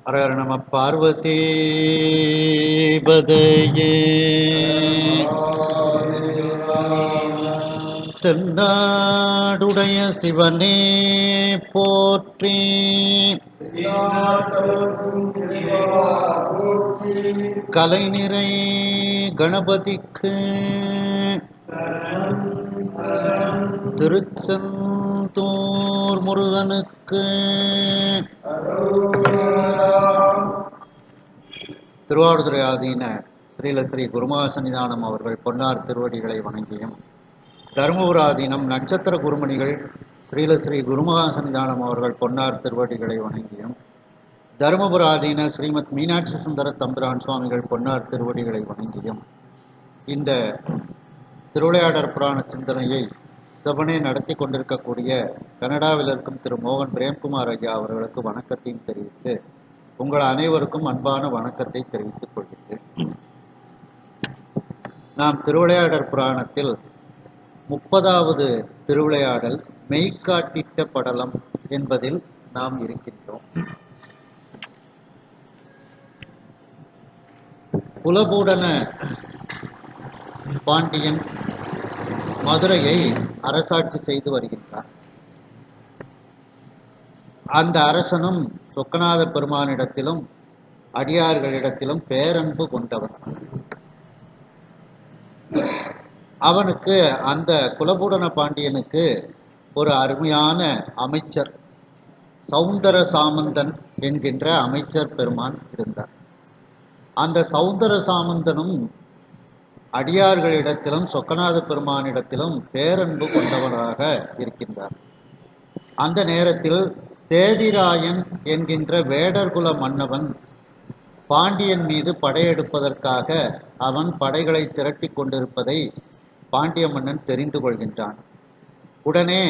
ஹர நம பார்வதி பதையே தென்னாடுடைய சிவனே போற்றி கலைநிறை கணபதிக்கு திருச்செந்தூர் முருகனுக்கு திருவாவடுதுறை ஆதீன ஸ்ரீலஸ்ரீ குருமகா சன்னிதானம் அவர்கள் பொன்னார் திருவடிகளை வணங்கியும், தருமபுர ஆதீனம் நட்சத்திர குருமணிகள் ஸ்ரீலஸ்ரீ குருமகா சன்னிதானம் அவர்கள் பொன்னார் திருவடிகளை வணங்கியும், தருமபுர ஆதீன ஸ்ரீமத் மீனாட்சி சுந்தர தம்பிரான் சுவாமிகள் பொன்னார் திருவடிகளை வணங்கியும், இந்த திருவிளையாடற் புராண சிந்தனையை செவனே நடத்தி கொண்டிருக்கக்கூடிய கனடாவில் இருக்கும் திரு மோகன் பிரேம்குமார் ஐயா அவர்களுக்கு வணக்கத்தையும் தெரிவித்து உங்கள் அனைவருக்கும் அன்பான வணக்கத்தை தெரிவித்துக் கொள்கிறேன். நாம் திருவிளையாடற் புராணத்தில் 30வது திருவிளையாடல் மெய்காட்டிட்ட படலம் என்பதில் நாம் இருக்கின்றோம். குலபூடன பாண்டியன் மதுரையை அரசாட்சி செய்து வருகின்றார். அந்த அரசனும் சொக்கநாத பெருமானிடத்திலும் அடியார்களிடத்திலும் பேரன்பு கொண்டவன். அவனுக்கு, அந்த குலபூடன பாண்டியனுக்கு ஒரு அருமையான அமைச்சர் சௌந்தர சாமந்தன் என்கின்ற அமைச்சர் பெருமான் இருந்தார். அந்த சௌந்தர சாமந்தனும் அடியார்களிடத்திலும் சொக்கநாத பெருமானிடத்திலும் பேரன்பு கொண்டவனாக இருக்கின்றார். அந்த நேரத்தில் சேதிராயன் என்கின்ற வேடர்குல மன்னவன் பாண்டியன் மீது படையெடுப்பதற்காக அவன் படைகளை திரட்டி கொண்டிருப்பதை பாண்டிய மன்னன் தெரிந்து கொள்கின்றான். உடனே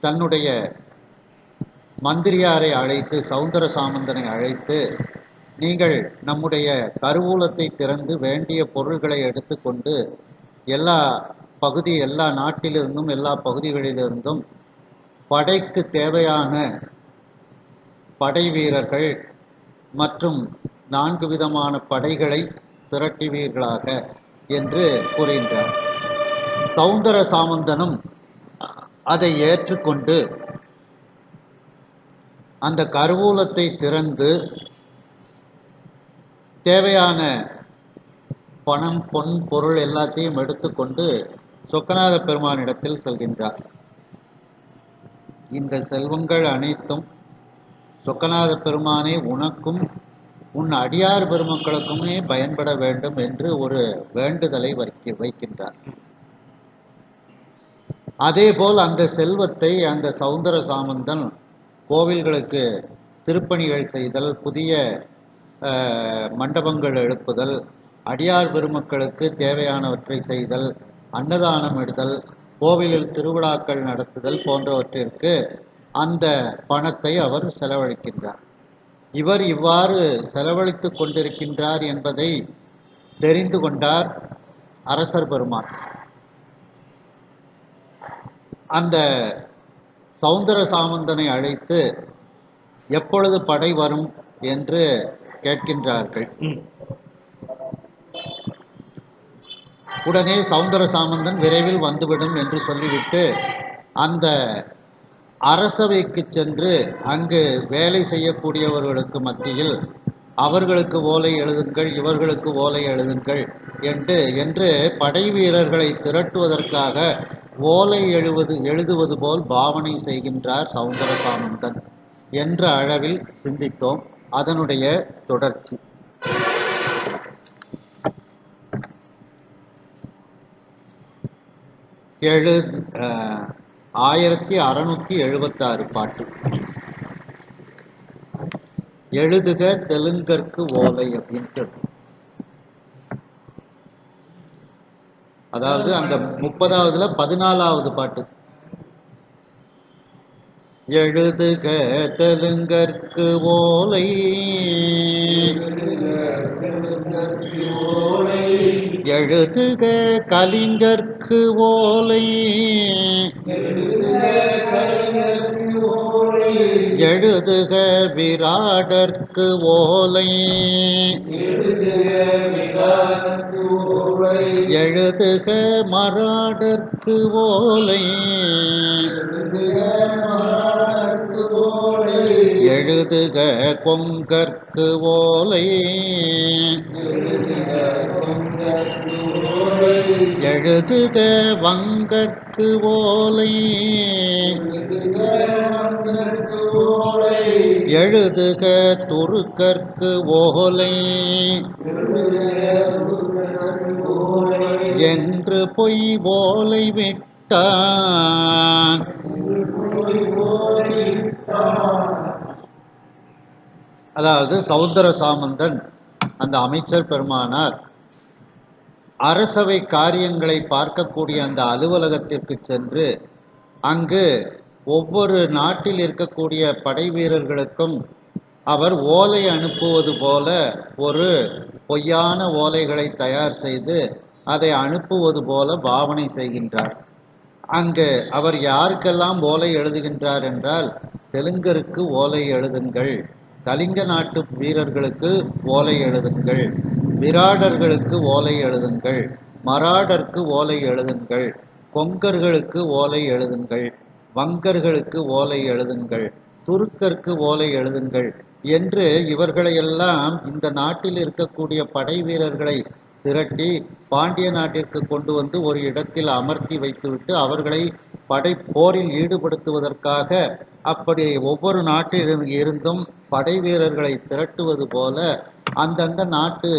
தன்னுடைய மந்திரியாரை அழைத்து, சௌந்தர சாமந்தனை அழைத்து, நீங்கள் நம்முடைய கருவூலத்தை திறந்து வேண்டிய பொருள்களை எடுத்துக்கொண்டு எல்லா நாட்டிலிருந்தும் எல்லா பகுதிகளிலிருந்தும் படைக்கு தேவையான படை வீரர்கள் மற்றும் 4 விதமான படைகளை திரட்டுவீர்களாக என்று கூறுகின்றார். சௌந்தர சாமந்தனும் அதை ஏற்றுக்கொண்டு அந்த கருவூலத்தை திறந்து தேவையான பணம், பொன், பொருள் எல்லாத்தையும் எடுத்துக்கொண்டு சொக்கநாத பெருமானிடத்தில் செல்கின்றார். இந்த செல்வங்கள் அனைத்தும் சொக்கநாத பெருமானே உனக்கும் உன் அடியார் பெருமக்களுக்குமே பயன்பட வேண்டும் என்று ஒரு வேண்டுதலை வைக்கின்றார். அதேபோல் அந்த செல்வத்தை அந்த சௌந்தர சாமந்தன் கோவில்களுக்கு திருப்பணிகள் செய்தல், புதிய மண்டபங்கள் எழுப்புதல், அடியார் பெருமக்களுக்கு தேவையானவற்றை செய்தல், அன்னதானம் இடுதல், கோவிலில் திருவிழாக்கள் நடத்துதல் போன்றவற்றிற்கு அந்த பணத்தை அவர் செலவழிக்கின்றார். இவர் இவ்வாறு செலவழித்துக் கொண்டிருக்கின்றார் என்பதை தெரிந்து கொண்டார் அரசர் பெருமான். அந்த சௌந்தர சாமந்தனை அழைத்து எப்பொழுது படை வரும் என்று கேட்கின்றார்கள். உடனே சௌந்தர சாமந்தன் விரைவில் வந்துவிடும் என்று சொல்லிவிட்டு அந்த அரசவைக்கு சென்று அங்கு வேலை செய்யக்கூடியவர்களுக்கு மத்தியில் அவர்களுக்கு ஓலை எழுதுங்கள், இவர்களுக்கு ஓலை எழுதுங்கள் என்று படை வீரர்களை திரட்டுவதற்காக ஓலை எழுதுவது போல் பாவனை செய்கின்றார் சௌந்தர சாமந்தன் என்ற அளவில் சிந்தித்தோம். அதனுடைய தொடர்ச்சி 1676 பாட்டு. எழுதுக தெலுங்கற்கு ஓலை அப்படின்ட்டு, அதாவது அந்த 30வதுல 14வது பாட்டு. எழுதுக தெலுங்கற்கு ஓலை, எழுதுக கலிங்கற்கு ஓலை, எழுதுக விராடர்க்கு ஓலை எழுதுக மராடர்க்கு ஓலை எழுதுக கொங்கர்க்கு ஓலை எழுதுக வங்கற்கு ஓலை எழுதுக துருக்கற்கு ஓலை என்று பொய் ஓலை விட்டான். அதாவது சௌந்தர சாமந்தன் அந்த அமைச்சர் பெருமானார் அரசவை காரியங்களை பார்க்கக்கூடிய அந்த அலுவலகத்திற்கு சென்று அங்கு ஒவ்வொரு நாட்டில் இருக்கக்கூடிய படை வீரர்களுக்கும் அவர் ஓலை அனுப்புவது போல ஒரு பொய்யான ஓலைகளை தயார் செய்து அதை அனுப்புவது போல பாவனை செய்கின்றார். அங்கு அவர் யாருக்கெல்லாம் ஓலை எழுதுகின்றார் என்றால், தெலுங்கருக்கு ஓலை எழுதுங்கள், கலிங்க நாட்டு வீரர்களுக்கு ஓலை எழுதுங்கள், விராடர்களுக்கு ஓலை எழுதுங்கள், மராடருக்கு ஓலை எழுதுங்கள், கொங்கர்களுக்கு ஓலை எழுதுங்கள், வங்கர்களுக்கு ஓலை எழுதுங்கள், துருக்கருக்கு ஓலை எழுதுங்கள் என்று இவர்களையெல்லாம் இந்த நாட்டில் இருக்கக்கூடிய படை வீரர்களை திரட்டி பாண்டிய நாட்டிற்கு கொண்டு வந்து ஒரு இடத்தில் அமர்த்தி வைத்துவிட்டு அவர்களை படை போரில் ஈடுபடுத்துவதற்காக அப்படி ஒவ்வொரு நாட்டில் இருந்தும் படை வீரர்களை திரட்டுவது போல அந்தந்த நாட்டு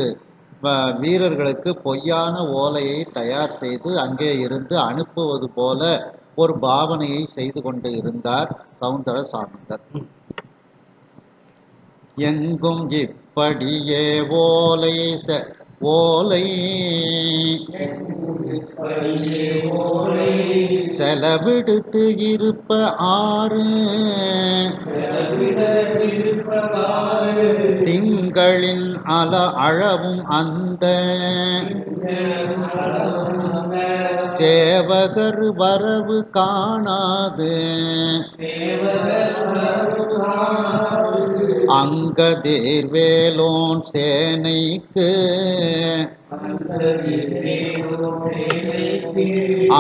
வீரர்களுக்கு பொய்யான ஓலையை தயார் செய்து அங்கே இருந்து அனுப்புவது போல ஒரு பாவனையை செய்து கொண்டு இருந்தார் சௌந்தர சாமந்தர். எங்கும் இப்படியே ஓலை ஓலை செலவிடுத்து இருப்ப ஆறு திங்களின் அழவும் அந்த சேவகர் வரவு காணாது அங்கதேர் வேலோன் சேனைக்கு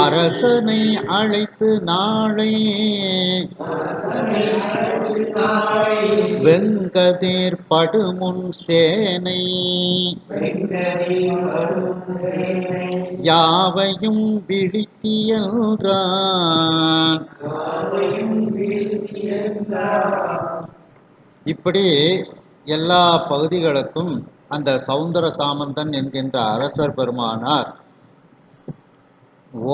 அரசனை அழைத்து நாளை வெங்கதேர் படுமுன் சேனை யாவையும் விழித்தியல்றான். இப்படி எல்லா பகுதிகளுக்கும் அந்த சௌந்தர சாமந்தன் என்கின்ற அரசர் பெருமானார்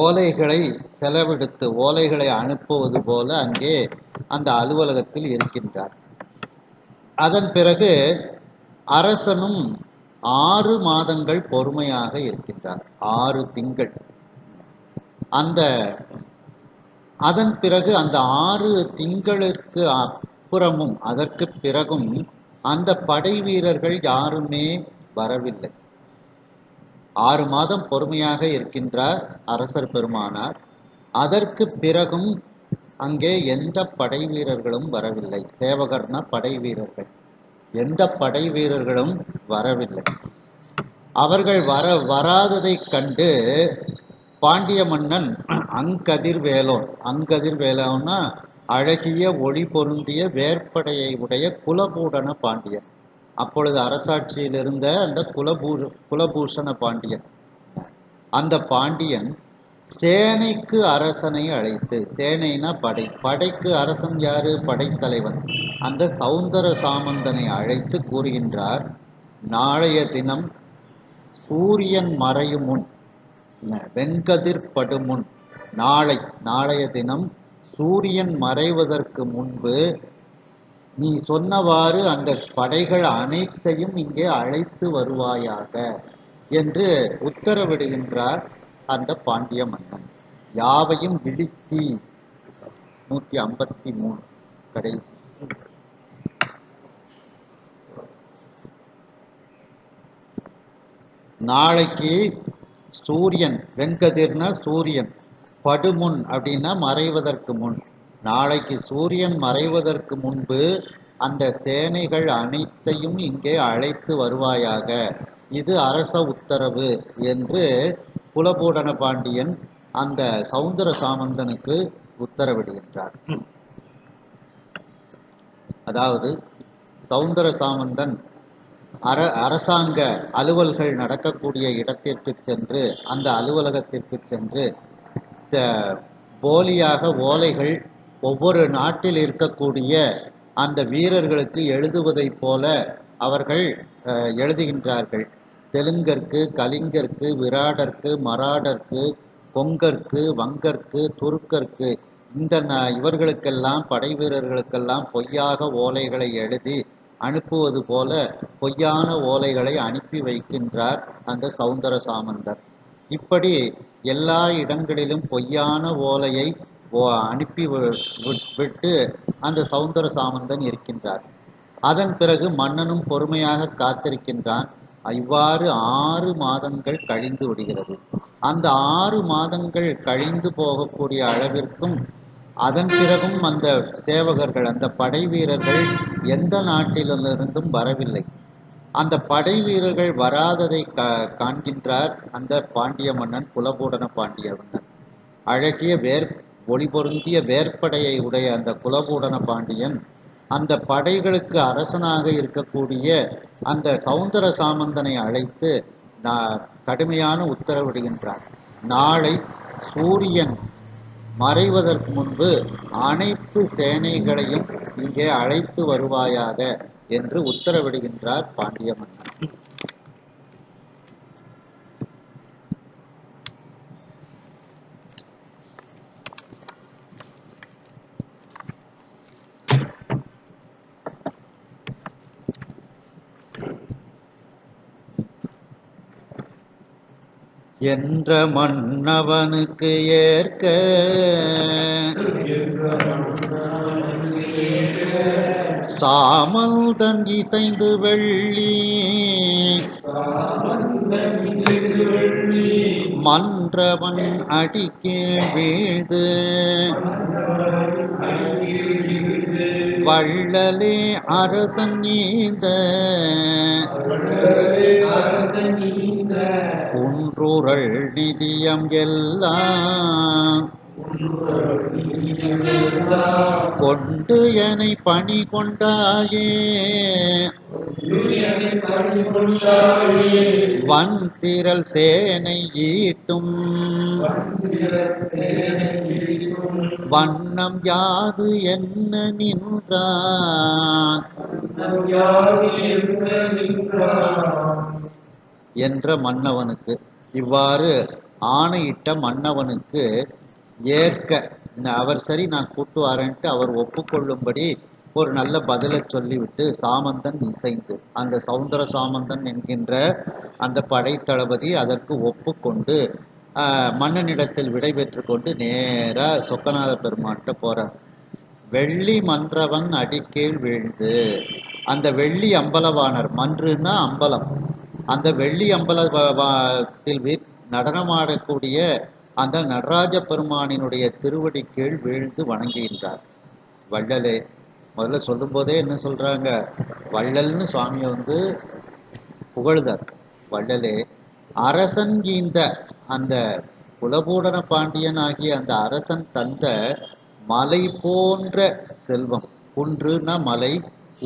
ஓலைகளை செலவெடுத்து ஓலைகளை அனுப்புவது போல அங்கே அந்த அலுவலகத்தில் இருக்கின்றார். அதன் பிறகு அரசனும் 6 மாதங்கள் பொறுமையாக இருக்கின்றார். 6 திங்கள். அதன் பிறகு அந்த 6 திங்களுக்கு அப்புறமும் அதற்கு பிறகும் அந்த படை வீரர்கள் யாருமே வரவில்லை. 6 மாதம் பொறுமையாக இருக்கின்றார் அரசர் பெருமானார். அதற்கு பிறகும் அங்கே எந்த படை வீரர்களும் வரவில்லை. சேவகர்னா படை வீரர்கள். எந்த படை வீரர்களும் வரவில்லை. அவர்கள் வராததை கண்டு பாண்டிய மன்னன் அங்கதிர் வேலோன்னா அழகிய ஒளி பொருந்திய வேற்படையை உடைய குலபூடன பாண்டியன். அப்பொழுது அரசாட்சியில் இருந்த அந்த குலபூஷண பாண்டியன். அந்த பாண்டியன் சேனைக்கு அரசனை அழைத்து, சேனைனா படைக்கு அரசன் யாரு? படைத்தலைவன். அந்த சௌந்தர சாமந்தனை அழைத்து கூறுகின்றார், நாளைய தினம் சூரியன் மறையும் முன், வெண்கதிர் படுமுன், நாளைய தினம் சூரியன் மறைவதற்கு முன்பு நீ சொன்னவாறு அந்த படைகள் அனைத்தையும் இங்கே அழைத்து வருவாயாக என்று உத்தரவிடுகின்றார் அந்த பாண்டிய மன்னன். யாவையும் விழித்தி 153 கடைசி. நாளைக்கு சூரியன், வெண்கதிர்னா சூரியன், படுமுன் அப்படின்னா மறைவதற்கு முன், நாளைக்கு சூரியன் மறைவதற்கு முன்பு அந்த சேனைகள் அனைத்தையும் இங்கே அழைத்து வருவாயாக, இது அரச உத்தரவு என்று குலபூடன பாண்டியன் அந்த சௌந்தர சாமந்தனுக்கு உத்தரவிடுகின்றார். அதாவது சௌந்தர சாமந்தன் அரசாங்க அலுவல்கள் நடக்கக்கூடிய இடத்திற்கு சென்று, அந்த அலுவலகத்திற்கு சென்று போலியாக ஓலைகள் ஒவ்வொரு நாட்டில் இருக்கக்கூடிய அந்த வீரர்களுக்கு எழுதுவதைப் போல அவர்கள் எழுதுகின்றார்கள். தெலுங்கற்கு, கலிங்கற்கு, விராடற்கு, மராடற்கு, கொங்கற்கு, வங்கற்கு, துருக்கற்கு, இந்த இவர்களுக்கெல்லாம் படை வீரர்களுக்கெல்லாம் பொய்யாக ஓலைகளை எழுதி அனுப்புவது போல பொய்யான ஓலைகளை அனுப்பி வைக்கின்றார் அந்த சௌந்தர சாமந்தர். இப்படி எல்லா இடங்களிலும் பொய்யான ஓலையை அனுப்பி விட்டு அந்த சௌந்தர சாமந்தன் இருக்கின்றார். அதன் பிறகு மன்னனும் பொறுமையாக காத்திருக்கின்றான். இவ்வாறு 6 மாதங்கள் கழிந்து விடுகிறது. அந்த 6 மாதங்கள் கழிந்து போகக்கூடிய அளவிற்கும் அதன் பிறகும் அந்த சேவகர்கள், அந்த படை வீரர்கள் எந்த நாட்டிலிருந்தும் வரவில்லை. அந்த படை வீரர்கள் வராததை காண்கின்றார் அந்த பாண்டிய மன்னன், குலபூடன பாண்டிய மன்னன். அழகிய ஒளி பொருந்திய வேற்படையை உடைய அந்த குலபூடன பாண்டியன் அந்த படைகளுக்கு அரசனாக இருக்கக்கூடிய அந்த சௌந்தர சாமந்தனை அழைத்து கடுமையான உத்தரவிடுகின்றார். நாளை சூரியன் மறைவதற்கு முன்பு அனைத்து சேனைகளையும் இங்கே அழைத்து வருவாயாக என்று உத்தரவிடுகின்றார் பாண்டிய மன்னன். என்ற மன்னவனுக்கு ஏற்க சாமந்தன் இசைந்து வெள்ளி மன்றவன் அடிக்கீழ் வீழ்ந்து வள்ளலே அரசன் நீந்த குன்றுரள் நிதியம் எல்லாம் கொண்டு எனை பணி கொண்டாயே வன்திரள் சேனை ஈட்டும் வண்ணம் யாது என்ன நின்றான் என்ற மன்னவனுக்கு, இவ்வாறு ஆணையிட்ட மன்னவனுக்கு ஏற்க, அவர் சரி நான் கூட்டு வரேன்ட்டு அவர் ஒப்புக்கொள்ளும்படி ஒரு நல்ல பதிலை சொல்லிவிட்டு சாமந்தன் இசைந்து, அந்த சௌந்தர சாமந்தன் என்கின்ற அந்த படைத்தளபதி அதற்கு ஒப்புக்கொண்டு மன்னனிடத்தில் விடை பெற்று கொண்டு நேராக சொக்கநாத பெருமான்கிட்ட போகிறார். வெள்ளி மன்றவன் அடிக்கீழ் வீழ்ந்து, அந்த வெள்ளி அம்பலவாணர், மன்றுன்னா அம்பலம், அந்த வெள்ளி அம்பலத்தில் நடனமாடக்கூடிய அந்த நடராஜ பெருமானினுடைய திருவடி கீழ் வீழ்ந்து வணங்குகின்றார். வள்ளலே, முதல்ல சொல்லும் போதே என்ன சொல்றாங்க, வள்ளல்னு சுவாமியை புகழ்தார். வள்ளலே அரசன் ஈந்த, அந்த குலபூடன பாண்டியன் ஆகிய அந்த அரசன் தந்த மலை போன்ற செல்வம், குன்றுனா மலை,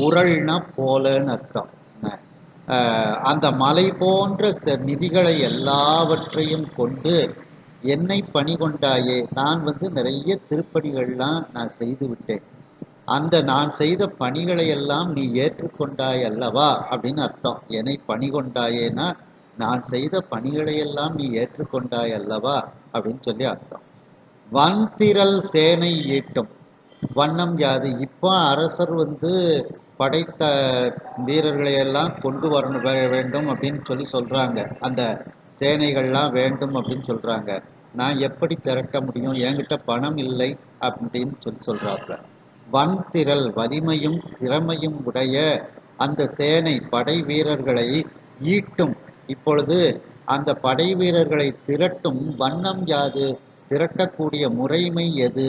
உரள்னா போலன்னு அர்த்தம். அந்த மலை போன்ற நிதிகளை எல்லாவற்றையும் கொண்டு என்னை பணி கொண்டாயே, நான் நிறைய திருப்பணிகள்லாம் நான் செய்து விட்டேன், அந்த நான் செய்த பணிகளை எல்லாம் நீ ஏற்றுக்கொண்டாய் அல்லவா அப்படின்னு அர்த்தம். என்னை பணி கொண்டாயேனா நான் செய்த பணிகளை எல்லாம் நீ ஏற்றுக்கொண்டாய் அல்லவா அப்படின்னு சொல்லி அர்த்தம். வன்திரள் சேனை ஈட்டும் வண்ணம் யாது, இப்போ அரசர் படைத்த வீரர்களை எல்லாம் கொண்டு வரணும் வேண்டும் அப்படின்னு சொல்லி சொல்றாங்க, அந்த சேனைகள்லாம் வேண்டும் அப்படின்னு சொல்றாங்க. நான் எப்படி திரட்ட முடியும், என்கிட்ட பணம் இல்லை அப்படின்னு சொல்லி சொல்றாங்க. வன்திரள் வலிமையும் திறமையும் உடைய அந்த சேனை படை வீரர்களை ஈட்டும், இப்பொழுது அந்த படை வீரர்களை திரட்டும் வண்ணம் யாது, திரட்டக்கூடிய முறைமை எது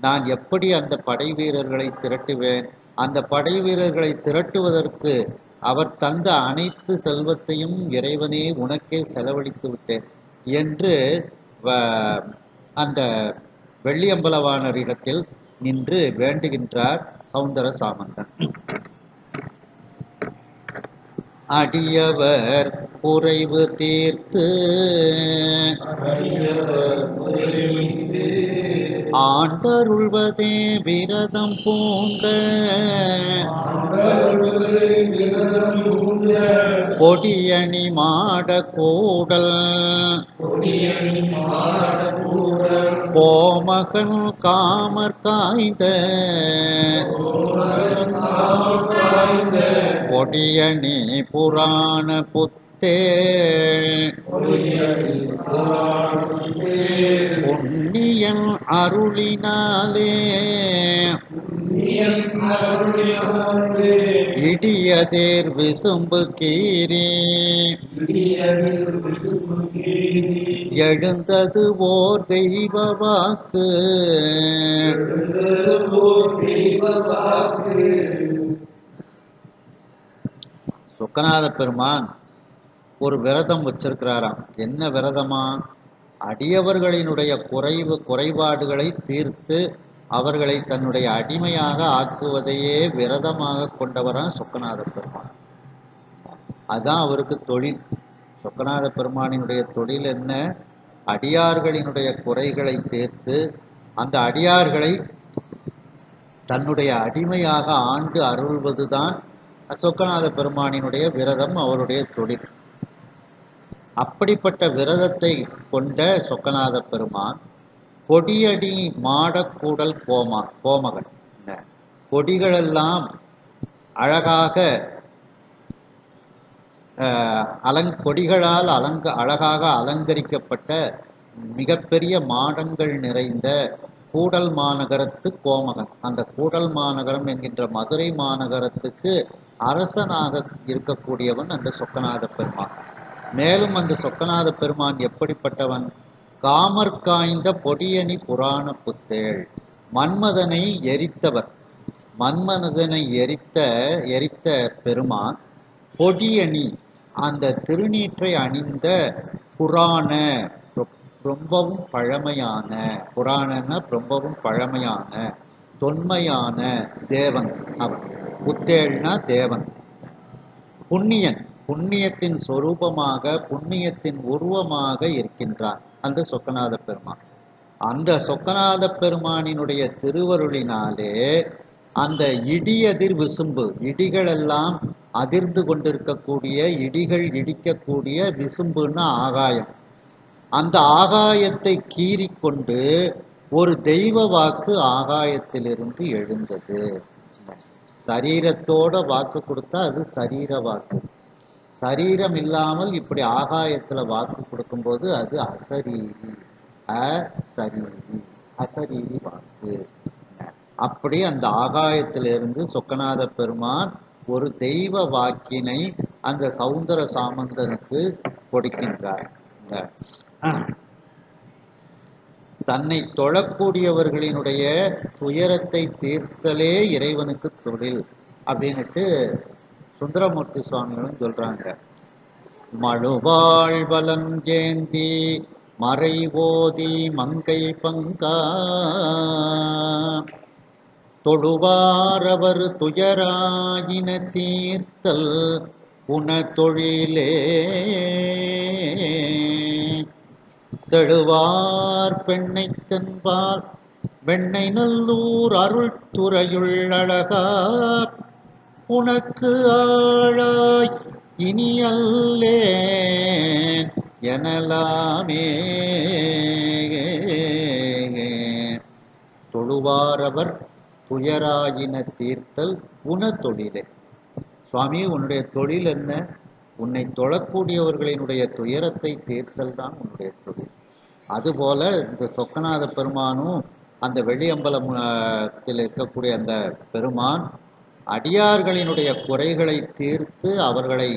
நான் எப்படி அந்த படை வீரர்களை திரட்டுவேன்? அந்த படை வீரர்களை திரட்டுவதற்கு அவர் தந்த அனைத்து செல்வத்தையும் இறைவனே உனக்கே செலவழித்து விட்டேன் என்று அந்த வெள்ளியம்பலவாணரிடத்தில் நின்று வேண்டுகின்றார் சௌந்தர சாமந்தன். அடியவர் குறைவு தீர்த்து ஆண்டருள்வதே விரதம் பூண்ட கொடியணி மாட கூடல் கோமகன் காமர் காய்ந்த கொடியணி புராண புத்தேள் புண்ணியன் அருளினாலே இடியதேர் விசும்பு கீரி எழுந்தது ஓர் தெய்வ வாக்கு. சொக்கநாத பெருமான் ஒரு விரதம் வச்சிருக்கிறாராம். என்ன விரதமா? அடியவர்களினுடைய குறைபாடுகளை தீர்த்து அவர்களை தன்னுடைய அடிமையாக ஆக்குவதையே விரதமாக கொண்டவரான் சொக்கநாத பெருமான். அதுதான் அவருக்கு தொழில். சொக்கநாத பெருமானினுடைய தொழில் என்ன? அடியார்களினுடைய குறைகளை தீர்த்து அந்த அடியார்களை தன்னுடைய அடிமையாக ஆண்டு அருள்வதுதான் சொக்கநாத பெருமானினுடைய விரதம், அவருடைய தொழில். அப்படிப்பட்ட விரதத்தை கொண்ட சொக்கநாத பெருமான் கொடியடி மாடக்கூடல் கோமகன். கொடிகளெல்லாம் அழகாக கொடிகளால் அழகாக அலங்கரிக்கப்பட்ட மிகப்பெரிய மாடங்கள் நிறைந்த கூடல் மாநகரத்து கோமகன். அந்த கூடல் மாநகரம் என்கின்ற மதுரை மாநகரத்துக்கு அரசனாக இருக்கக்கூடியவன் அந்த சொக்கநாத பெருமான். மேலும் அந்த சொக்கநாத பெருமான் எப்படிப்பட்டவன்? காமர் காய்ந்த பொடியணி புராண புத்தேள். மன்மதனை எரித்தவர். மன்மதனை எரித்த பெருமான் பொடியணி, அந்த திருநீற்றை அணிந்த புராண, ரொம்பவும் பழமையான, புராணன்னா ரொம்பவும் பழமையான தொன்மையான தேவன் அவன். புத்தேள்னா தேவன். புண்ணியன், புண்ணியத்தின் சொரூபமாக, புண்ணியத்தின் உருவமாக இருக்கின்றார் அந்த சொக்கநாத பெருமான். அந்த சொக்கநாத பெருமானினுடைய திருவருளினாலே அந்த இடியதிர் விசும்பு, இடிகளெல்லாம் அதிர்ந்து கொண்டிருக்கக்கூடிய, இடிகள் இடிக்கக்கூடிய விசும்புன்னா ஆகாயம், அந்த ஆகாயத்தை கீறிக்கொண்டு ஒரு தெய்வ வாக்கு ஆகாயத்திலிருந்து எழுந்தது. சரீரத்தோட வாக்கு கொடுத்தா அது சரீர வாக்கு. சரீரம் இல்லாமல் இப்படி ஆகாயத்துல வாக்கு கொடுக்கும்போது அது அசரீரி. அசரீரி, அசரீரி வாக்கு. அப்படி அந்த ஆகாயத்திலிருந்து சொக்கநாத பெருமான் ஒரு தெய்வ வாக்கினை அந்த சௌந்தர சாமந்தனுக்கு கொடுக்கின்றார். தன்னை தொழக்கூடியவர்களினுடைய துயரத்தை தீர்த்தலே இறைவனுக்கு தொழில் அப்படின்னுட்டு சுந்தரமூர்த்தி சுவாமிகளும் சொல்றாங்க. மழுவாழ் வலஞ்சேந்தி மறை ஓதி மங்கை பங்கா தொழுவாரவர் துயராயின தீர்த்தல் உன தொழிலே செழுவார் பெண்ணை தென்பால் வெண்ணை நல்லூர் அருள் துறையுள் அழகா உனக்கு ஆழாய் இனி அல்லேன் எனலாமே. தொழுவாரவர் துயராயின தீர்த்தல் உன தொழிலே. சுவாமி, உன்னுடைய தொழில் என்ன? உன்னை தொழக்கூடியவர்களினுடைய துயரத்தை தீர்த்தல் தான் உன்னுடைய தொழில். அதுபோல இந்த சொக்கநாத பெருமானும் அந்த வெளியம்பலத்தில் இருக்கக்கூடிய அந்த பெருமான் அடியார்களினுடைய குறைகளை தீர்த்து அவர்களை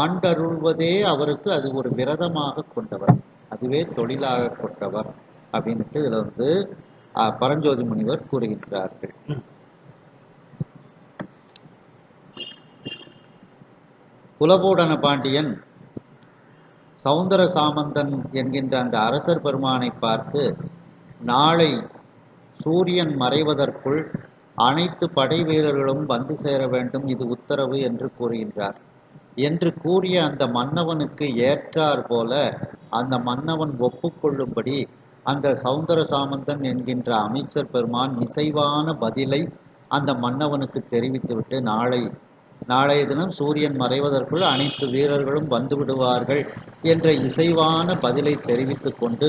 ஆண்டருள்வதே அவருக்கு அது ஒரு விரதமாக கொண்டவர், அதுவே தொழிலாக கொண்டவர் அப்படின்ட்டு இதில் பரஞ்சோதி முனிவர் கூறுகின்றார்கள். குலபூடன பாண்டியன் சௌந்தர சாமந்தன் என்கின்ற அந்த அரசர் பெருமானை பார்த்து, நாளை சூரியன் மறைவதற்குள் அனைத்து படை வீரர்களும் வந்து சேர வேண்டும், இது உத்தரவு என்று கூறுகின்றார். என்று கூறிய அந்த மன்னவனுக்கு ஏற்றார் போல அந்த மன்னவன் ஒப்புக்கொள்ளும்படி அந்த சௌந்தர சாமந்தன் என்கின்ற அமைச்சர் பெருமான் இசைவான பதிலை அந்த மன்னவனுக்கு தெரிவித்துவிட்டு, நாளைய தினம் சூரியன் மறைவதற்குள் அனைத்து வீரர்களும் வந்து விடுவார்கள் என்ற இசைவான பதிலை தெரிவித்து கொண்டு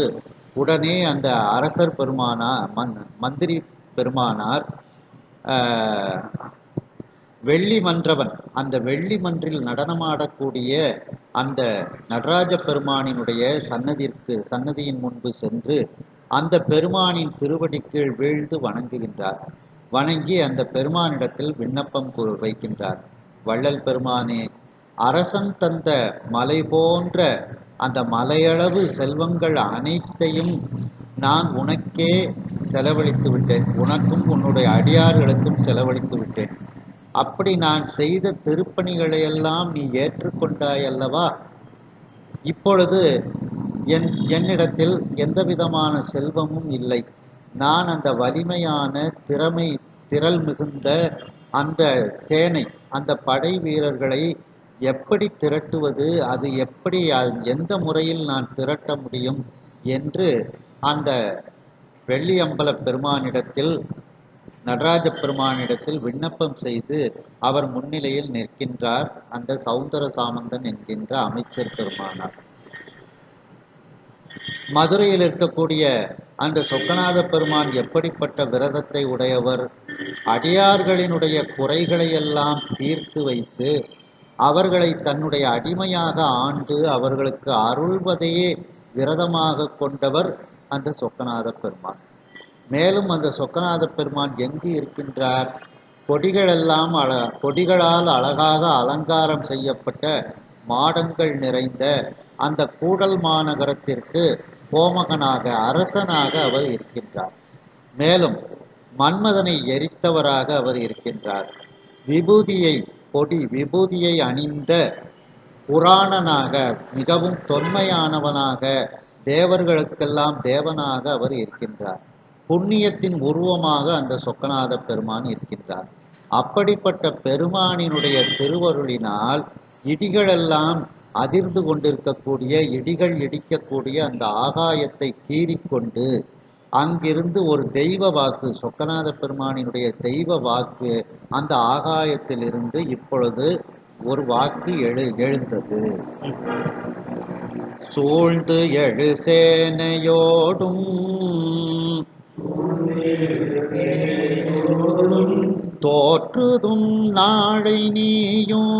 உடனே அந்த அரசர் மந்திரி பெருமானார் வெள்ளி மன்றவன், அந்த வெள்ளி மன்றில் நடனமாடக்கூடிய அந்த நடராஜ பெருமானினுடைய சன்னதியின் முன்பு சென்று அந்த பெருமானின் திருவடி கீழ் வீழ்ந்து வணங்குகின்றார். வணங்கி அந்த பெருமானிடத்தில் விண்ணப்பம் வைக்கின்றார். வள்ளல் பெருமானே, அரசன் தந்த மலை போன்ற அந்த மலையளவு செல்வங்கள் அனைத்தையும் நான் உனக்கே செலவழித்து விட்டேன், உனக்கும் உன்னுடைய அடியார்களுக்கும் செலவழித்து விட்டேன். அப்படி நான் செய்த திருப்பணிகளையெல்லாம் நீ ஏற்றுக்கொண்டாய் அல்லவா? இப்பொழுது என்னிடத்தில் எந்த விதமான செல்வமும் இல்லை. நான் அந்த வலிமையான திரள் மிகுந்த அந்த சேனை, அந்த படை வீரர்களை எப்படி திரட்டுவது, அது எப்படி, எந்த முறையில் நான் திரட்ட முடியும் என்று அந்த வெள்ளியம்பல பெருமானிடத்தில், நடராஜ பெருமானிடத்தில் விண்ணப்பம் செய்து அவர் முன்னிலையில் நிற்கின்றார் அந்த சௌந்தர சாமந்தன் என்கின்ற அமைச்சர் பெருமானார். மதுரையில் இருக்கக்கூடிய அந்த சொக்கநாத பெருமான் எப்படிப்பட்ட விரதத்தை உடையவர், அடியார்களினுடைய குறைகளையெல்லாம் தீர்த்து வைத்து அவர்களை தன்னுடைய அடிமையாக ஆண்டு அவர்களுக்கு அருள்வதையே விரதமாக கொண்டவர் அந்த சொக்கநாத பெருமான். மேலும் அந்த சொக்கநாத பெருமான் எங்கு இருக்கின்றார்? கொடிகளால் அழகாக அலங்காரம் செய்யப்பட்ட மாடங்கள் நிறைந்த அந்த கூடல் மாநகரத்திற்கு கோமகனாக, அரசனாக அவர் இருக்கின்றார். மேலும் மன்மதனை எரித்தவராக அவர் இருக்கின்றார். விபூதியை அணிந்த புராணனாக, மிகவும் தொன்மையானவனாக, தேவர்களுக்கெல்லாம் தேவனாக அவர் இருக்கின்றார். புண்ணியத்தின் உருவமாக அந்த சொக்கநாத பெருமான் இருக்கின்றார். அப்படிப்பட்ட பெருமானினுடைய திருவருளினால் இடிகளெல்லாம் அதிர்ந்து கொண்டிருக்கக்கூடிய, இடிகள் இடிக்கக்கூடிய அந்த ஆகாயத்தை கீறிக்கொண்டு அங்கிருந்து ஒரு தெய்வ வாக்கு, சொக்கநாத பெருமானினுடைய தெய்வ வாக்கு அந்த ஆகாயத்திலிருந்து இப்பொழுது ஒரு வாக்கு எழுந்தது. சூழ்ந்து எழு சேனையோடும் தோற்றுதும் நாளை நீயும்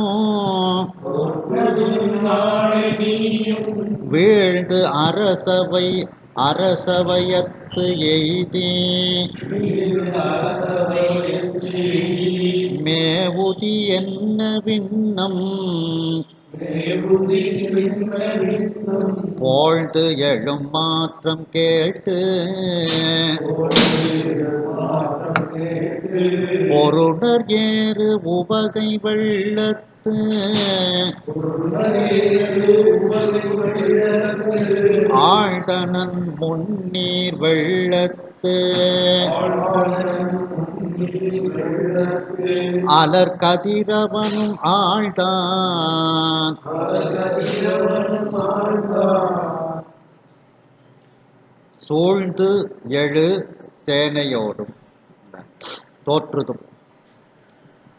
வீழ்ந்து அரசவையத்து எய்தி மேவுதி என்ன விண்ணம் போழ்ந்து எழும் மாற்றம் கேட்டு பொருணர் ஏறு உவகை வெள்ளத்து ஆழ்தனன் முன்னீர் வெள்ளத்து அலர் கதிரவனும் ஆழ்தான் சூழ்ந்து எழு சேனையோடும் தோற்றுதும்.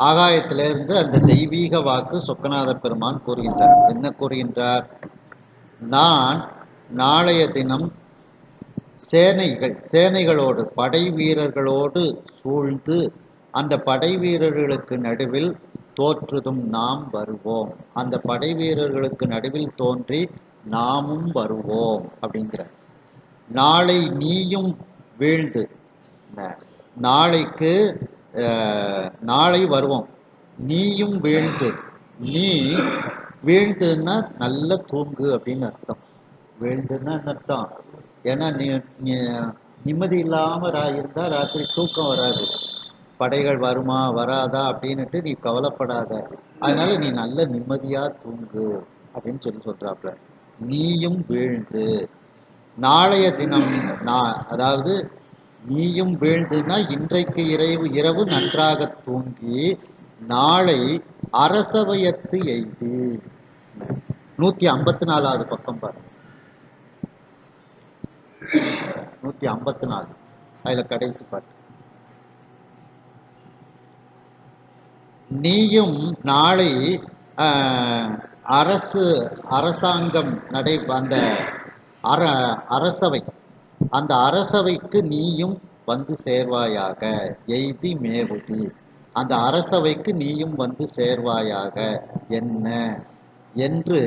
ஆகாயத்திலிருந்து அந்த தெய்வீக வாக்கு சொக்கநாத பெருமான் கூறுகின்றார். என்ன கூறுகின்றார்? நான் நாளைய தினம் சேனைகளோடு, படை வீரர்களோடு சூழ்ந்து அந்த படை வீரர்களுக்கு நடுவில் தோற்றுதும் நாம் வருவோம், அந்த படை வீரர்களுக்கு நடுவில் தோன்றி நாமும் வருவோம் அப்படிங்கிற. நாளை நீயும் வீழ்ந்து, நாளை வருவோம், நீயும் வீழ்ந்து. நீ வீழ்ந்துன்னா நல்ல தூங்கு அப்படின்னு அர்த்தம். வீழ்ந்துன்னா அர்த்தம். ஏன்னா நீ நிம்மதி இல்லாமல் இருந்தால் ராத்திரி தூக்கம் வராது. படைகள் வருமா வராதா அப்படின்னுட்டு நீ கவலைப்படாத, அதனால நீ நல்ல நிம்மதியா தூங்கு அப்படின்னு சொல்றாப்புல. நீயும் வீழ்ந்து நாளைய தினம் அதாவது நீயும் வீழ்ந்துன்னா இன்றைக்கு இரவு நன்றாக தூங்கி நாளை அரசவையத்து எய்தி. 154வது பக்கம் பாரு. 154 அதுல கடைசி பாட்டு. நீயும் நாளை அரசாங்கம் அந்த அரசவை, அந்த அரசவைக்கு நீயும் வந்து சேர்வாயாக. எய்தி மேவுதி, அந்த அரசவைக்கு நீயும் வந்து சேர்வாயாக என்ன என்று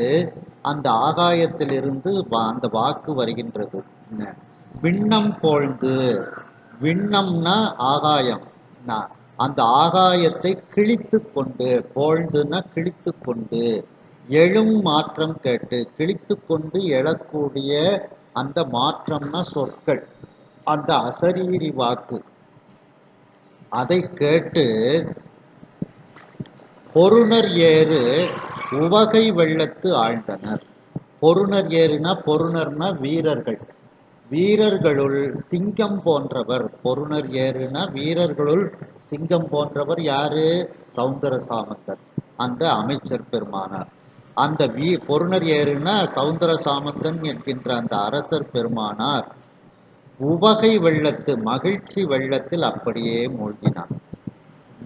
அந்த ஆகாயத்திலிருந்து அந்த வாக்கு வருகின்றது. விண்ணம் போழ்ந்து, விண்ணம்னா ஆகாயம், அந்த ஆகாயத்தை கிழித்து கொண்டு, போழ்ந்துன்னா கிழித்து கொண்டு, எழும் மாற்றம் கேட்டு, கிழித்து கொண்டு எழக்கூடிய அந்த மாற்றம்னா சொற்கள், அந்த அசரீரி வாக்கு, அதை கேட்டு பொருணர் ஏறு உவகை வெள்ளத்து ஆழ்ந்தனர். பொருணர் ஏறுனா, பொருணர்னா வீரர்கள், வீரர்களுள் சிங்கம் போன்றவர். பொருணர் ஏறுனா வீரர்களுள் சிங்கம் போன்றவர் யாரு? சௌந்தர சாமந்தர், அந்த அமைச்சர் பெருமானார். அந்த பொருணர் ஏறுனா சௌந்தர சாமந்தன் என்கின்ற அந்த அரசர் பெருமானார் உவகை வெள்ளத்து, மகிழ்ச்சி வெள்ளத்தில் அப்படியே மூழ்கினார்.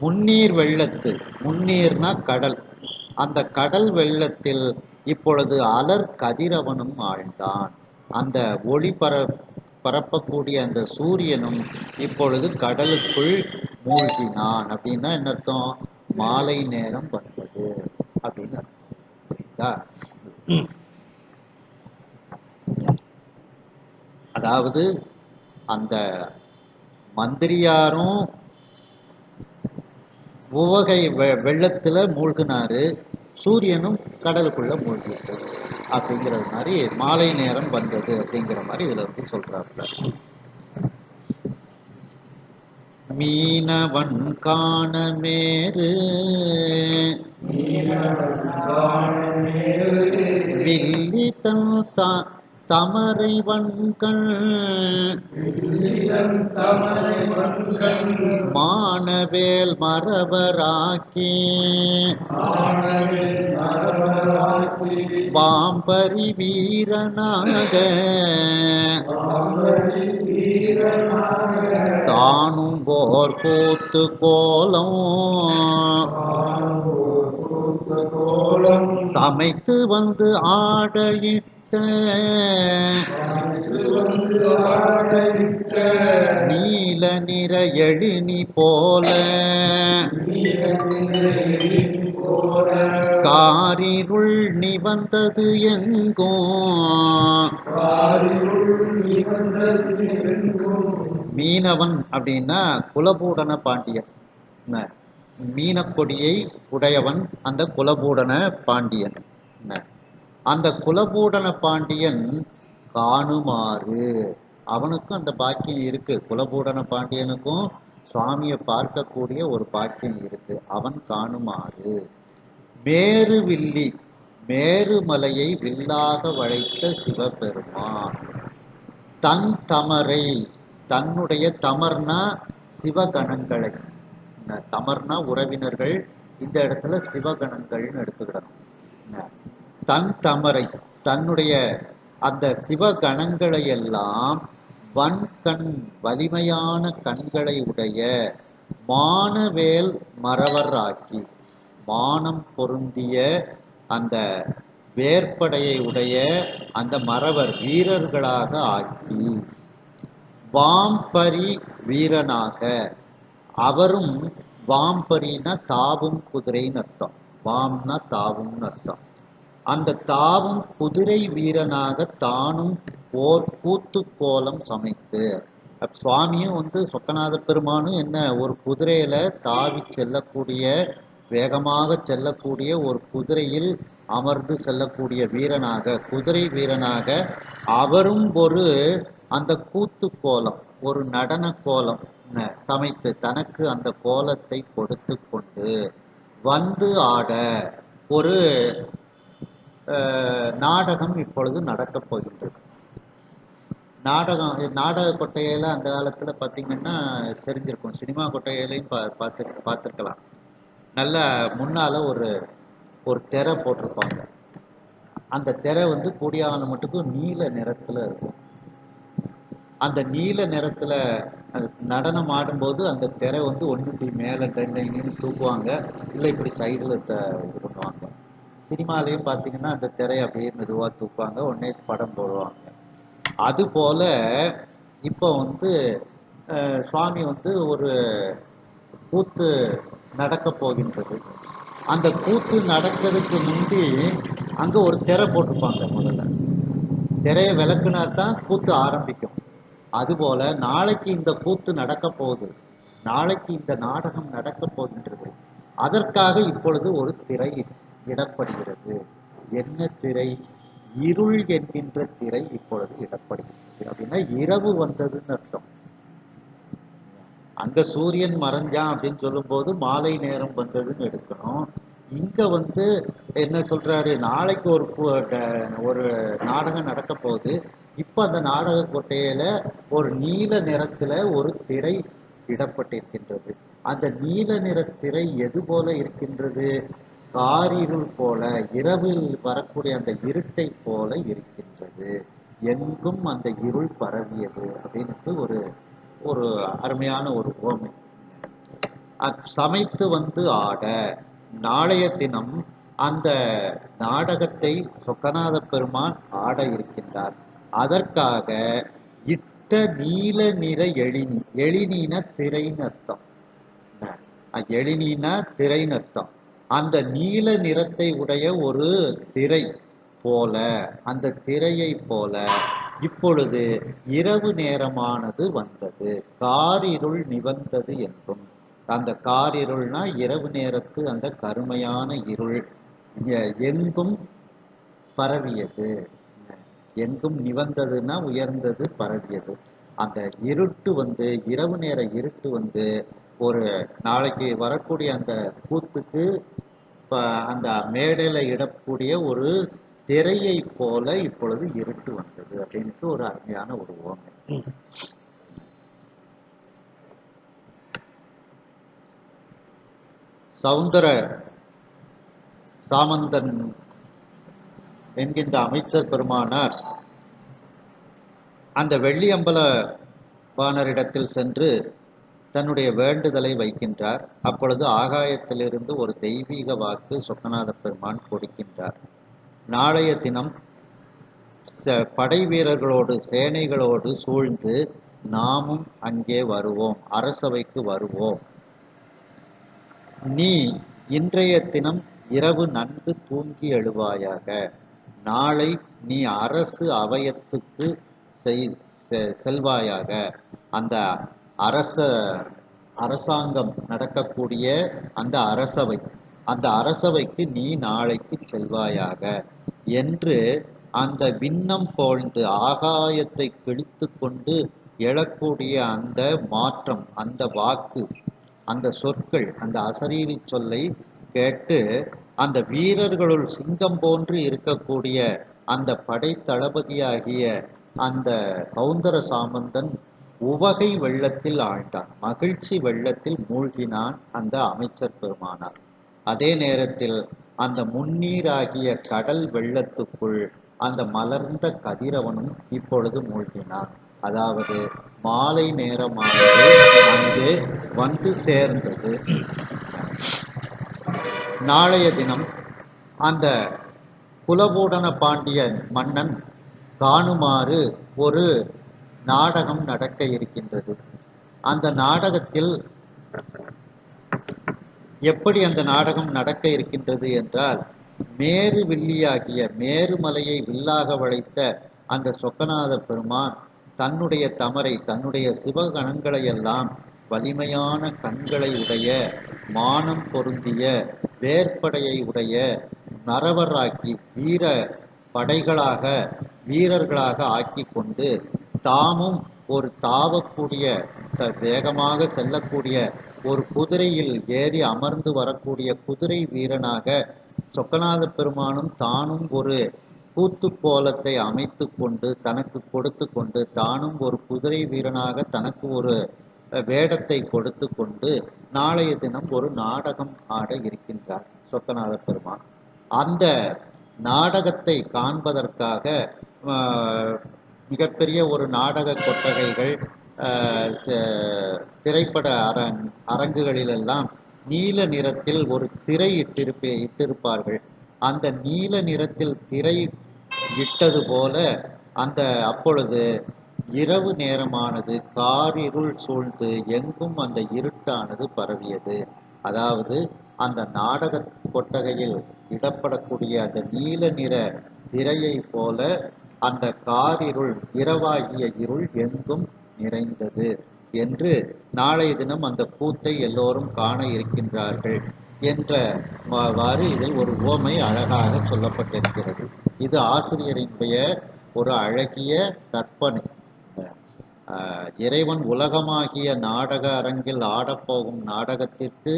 முன்னீர் வெள்ளத்து, முன்னீர்னா கடல், அந்த கடல் வெள்ளத்தில் இப்பொழுது அலர் கதிரவனும் ஆழ்ந்தான். அந்த ஒளி பரப்பக்கூடிய அந்த சூரியனும் இப்பொழுது கடலுக்குள் மூழ்கினான். அப்படின்னா என்ன அர்த்தம்? மாலை நேரம் வந்தது அப்படின்னு புரியுதா? அதாவது அந்த மந்திரியாரும் உவகை வெள்ளத்துல மூழ்கினாரு, சூரியனும் கடலுக்குள்ள மூழ்கிட்டு அப்படிங்கிறது மாதிரி மாலை நேரம் வந்தது அப்படிங்கிற மாதிரி இதுல வந்து சொல்றாப்புல. மீனவன் காணமேறு வில்லி தமரை வன்கண் மானவேல் மறவராக்கி பாம்பரி வீரனாக தானும் போர் கூத்து கோலம் சமைத்து வந்து ஆடையிட்ட நீல நிற எழினி போல காரிருள் நிவந்தது எங்கும். மீனவன் அப்படின்னா குலபூடன பாண்டியன், மீனக்கொடியை உடையவன் அந்த குலபூடன பாண்டியன். அந்த குலபூடன பாண்டியன் காணுமாறு, அவனுக்கும் அந்த பாக்கியம் இருக்கு, குலபூடன பாண்டியனுக்கும் சுவாமியை பார்க்கக்கூடிய ஒரு பாக்கியம் இருக்கு. அவன் காணுமாறு மேரு வில்லி, மேருமலையை வில்லாக வளைத்த சிவபெருமான் தன் தமரை, தன்னுடைய தமர்னா சிவகணங்களை, தமர்னா உறவினர்கள், இந்த இடத்துல சிவகணங்கள்னு எடுத்துக்கிடணும். தன் தமரை, தன்னுடைய அந்த சிவகணங்களை எல்லாம் வன்கண், வலிமையான கண்களை உடைய மானவேல் மறவர் ஆக்கி, மானம் பொருந்திய அந்த வேற்படையை உடைய அந்த மறவர் வீரர்களாக ஆக்கி, வாம்பரி வீரனாக, அவரும் வாம்பரினா தாவும் குதிரைன்னு அர்த்தம், வாம்னா தாவும்னு அர்த்தம். அந்த தாவும் குதிரை வீரனாக தானும் ஓர் கூத்து கோலம் சமைத்து, சுவாமியும் வந்து சொக்கநாத பெருமானும் என்ன ஒரு குதிரையில தாவி செல்லக்கூடிய, வேகமாக செல்லக்கூடிய ஒரு குதிரையில் அமர்ந்து செல்லக்கூடிய வீரனாக, குதிரை வீரனாக அவரும் ஒரு அந்த கூத்து கோலம், ஒரு நடன கோலம் சமைத்து தனக்கு அந்த கோலத்தை கொடுத்து கொண்டு வந்து ஆட ஒரு நாடகம் இப்பொழுது நடக்கப் போகின்றது. நாடக கொட்டையில அந்த காலத்துல பார்த்தீங்கன்னா தெரிஞ்சிருக்கும், சினிமா கொட்டையிலையும் பார்த்துருக்கலாம். நல்ல முன்னால ஒரு ஒரு திரை போட்டிருப்பாங்க. அந்த திரை வந்து கூடியான மட்டுக்கும் நீல நிறத்துல இருக்கும். அந்த நீல நிறத்துல நடனம் ஆடும்போது அந்த திரை வந்து ஒன்று இப்படி மேலே டெண்டைன்னு தூக்குவாங்க, இல்லை இப்படி சைடில் இது பண்ணுவாங்க. சினிமாலையும் பார்த்தீங்கன்னா அந்த திரையை அப்படியே மெதுவாக தூக்குவாங்க, உடனே படம் போடுவாங்க. அதுபோல இப்போ வந்து சுவாமி வந்து ஒரு கூத்து நடக்க போகின்றது. அந்த கூத்து நடக்கிறதுக்கு முந்தி அங்கே ஒரு திரை போட்டிருப்பாங்க. முதல்ல திரையை விளக்குனா தான் கூத்து ஆரம்பிக்கும். அதுபோல நாளைக்கு இந்த கூத்து நடக்க போகுது, நாளைக்கு இந்த நாடகம் நடக்க போகின்றது. அதற்காக இப்பொழுது ஒரு திரை இடப்படுகிறது. என்ன திரை? இருள் என்கின்ற திரை இப்பொழுது இடப்படுகிறது. அப்படின்னா இரவு வந்ததுன்னு அர்த்தம். அங்க சூரியன் மறைஞ்சான் அப்படின்னு சொல்லும் போது மாலை நேரம் வந்ததுன்னு எடுக்கணும். இங்க வந்து என்ன சொல்றாரு, நாளைக்கு ஒரு நாடகம் நடக்க போகுது. இப்ப அந்த நாடக கொட்டையில ஒரு நீல நிறத்துல ஒரு திரை இடப்பட்டிருக்கின்றது. அந்த நீல நிற திரை எது போல இருக்கின்றது? காரிருள் போல, இரவில் வரக்கூடிய அந்த இருட்டை போல இருக்கின்றது. எங்கும் அந்த இருள் பரவியது அப்படின்ட்டு ஒரு ஒரு அருமையான ஒரு உவமை. சமைத்து வந்து ஆட நாளைய தினம் அந்த நாடகத்தை சொக்கநாத பெருமான் ஆட இருக்கின்றார். அதற்காக இட்ட நீல நிற எழினி, எழினின திரைன்னு அர்த்தம். எழினின திரைன்னு அர்த்தம். அந்த நீல நிறத்தை உடைய ஒரு திரை போல, அந்த திரையை போல இப்பொழுது இரவு நேரமானது வந்தது, காரிருள் நிவந்தது என்றும். அந்த காரிருள்னா இரவு நேரத்து அந்த கருமையான இருள் எங்கும் பரவியது. எங்கும் நிவந்ததுன்னா உயர்ந்தது, பரவியது. அந்த இருட்டு வந்து இரவு நேர இருட்டு வந்து ஒரு நாளைக்கு வரக்கூடிய அந்த கூத்துக்கு அந்த மேடையில இடக்கூடிய ஒரு திரையை போல இப்பொழுது இருட்டு வந்தது அப்படின்ட்டு ஒரு அருமையான ஒரு உவமை. சௌந்தர சாமந்தன் என்கின்ற அமைச்சர் பெருமானார் அந்த வெள்ளியம்பல பாணரிடத்தில் சென்று தன்னுடைய வேண்டுதலை வைக்கின்றார். அப்பொழுது ஆகாயத்திலிருந்து ஒரு தெய்வீக வாக்கு சொக்கநாத பெருமான் கொடுக்கின்றார். நாளைய தினம் படை வீரர்களோடு சேனைகளோடு சூழ்ந்து நாமும் அங்கே வருவோம், அரசவைக்கு வருவோம். நீ இன்றைய தினம் இரவு நன்கு தூங்கி எழுவாயாக. நாளை நீ அரசு அவயத்துக்கு செல்வாயாக. அந்த அரசாங்கம் நடக்கக்கூடிய அந்த அரசவைக்கு நீ நாளைக்கு செல்வாயாக என்று அந்த விண்ணம் போழ்ந்து ஆகாயத்தை கிழித்து கொண்டு எழக்கூடிய அந்த மாற்றம், அந்த வாக்கு, அந்த சொற்கள், அந்த அசரீரி சொல்லை கேட்டு அந்த வீரர்களுள் சிங்கம் போன்று இருக்கக்கூடிய அந்த படை தளபதியாகிய அந்த சௌந்தர சாமந்தன் உவகை வெள்ளத்தில் ஆழ்ந்தான், மகிழ்ச்சி வெள்ளத்தில் மூழ்கினான் அந்த அமைச்சர் பெருமானார். அதே நேரத்தில் அந்த முன்னீராகிய கடல் வெள்ளத்துக்குள் அந்த மலர்ந்த கதிரவனும் இப்பொழுது மூழ்கினான். அதாவது மாலை நேரமானது அங்கே வந்து சேர்ந்தது. நாளைய தினம் அந்த குலபூடன பாண்டிய மன்னன் காணுமாறு ஒரு நாடகம் நடக்க இருக்கின்றது. அந்த நாடகத்தில் எப்படி அந்த நாடகம் நடக்க இருக்கின்றது என்றால், மேரு வில்லியாகிய மேருமலையை வில்லாக வளைத்த அந்த சொக்கநாத பெருமான் தன்னுடைய தமரை, தன்னுடைய சிவகணங்களை எல்லாம் வலிமையான கண்களை உடைய, மானம் பொருந்திய வேற்படையை உடைய நரவராக்கி வீரர்களாக ஆக்கி கொண்டு தாமும் ஒரு தாவக்கூடிய வேகமாக செல்லக்கூடிய ஒரு குதிரையில் ஏறி அமர்ந்து வரக்கூடிய குதிரை வீரனாக சொக்கநாத பெருமானும் தானும் ஒரு கூத்து கோலத்தை அமைத்து கொண்டு தனக்கு கொடுத்து கொண்டு தானும் ஒரு குதிரை வீரனாக தனக்கு ஒரு வேடத்தை கொடுத்து கொண்டு நாளைய தினம் ஒரு நாடகம் ஆட இருக்கின்றார் சொக்கநாத பெருமான். அந்த நாடகத்தை காண்பதற்காக மிகப்பெரிய ஒரு நாடக கொட்டகைகள் திரைப்பட அரங்குகளிலெல்லாம் நீல நிறத்தில் ஒரு திரை இட்டிருப்பார்கள். அந்த நீல நிறத்தில் திரை இட்டது போல அந்த அப்பொழுது இரவு நேரமானது, காரிருள் சூழ்ந்து எங்கும் அந்த இருட்டானது பரவியது. அதாவது அந்த நாடக கொட்டகையில் இடப்படக்கூடிய அந்த நீல நிற திரையை போல அந்த காரிருள், இரவாகிய இருள் எங்கும் நிறைந்தது என்று நாளைய தினம் அந்த கூத்தை எல்லோரும் காண இருக்கின்றார்கள் என்றவாறு இதில் ஒரு உவமை அழகாக சொல்லப்பட்டிருக்கிறது. இது ஆசிரியரினுடைய ஒரு அழகிய கற்பனை. இறைவன் உலகமாகிய நாடக அரங்கில் ஆடப்போகும் நாடகத்திற்கு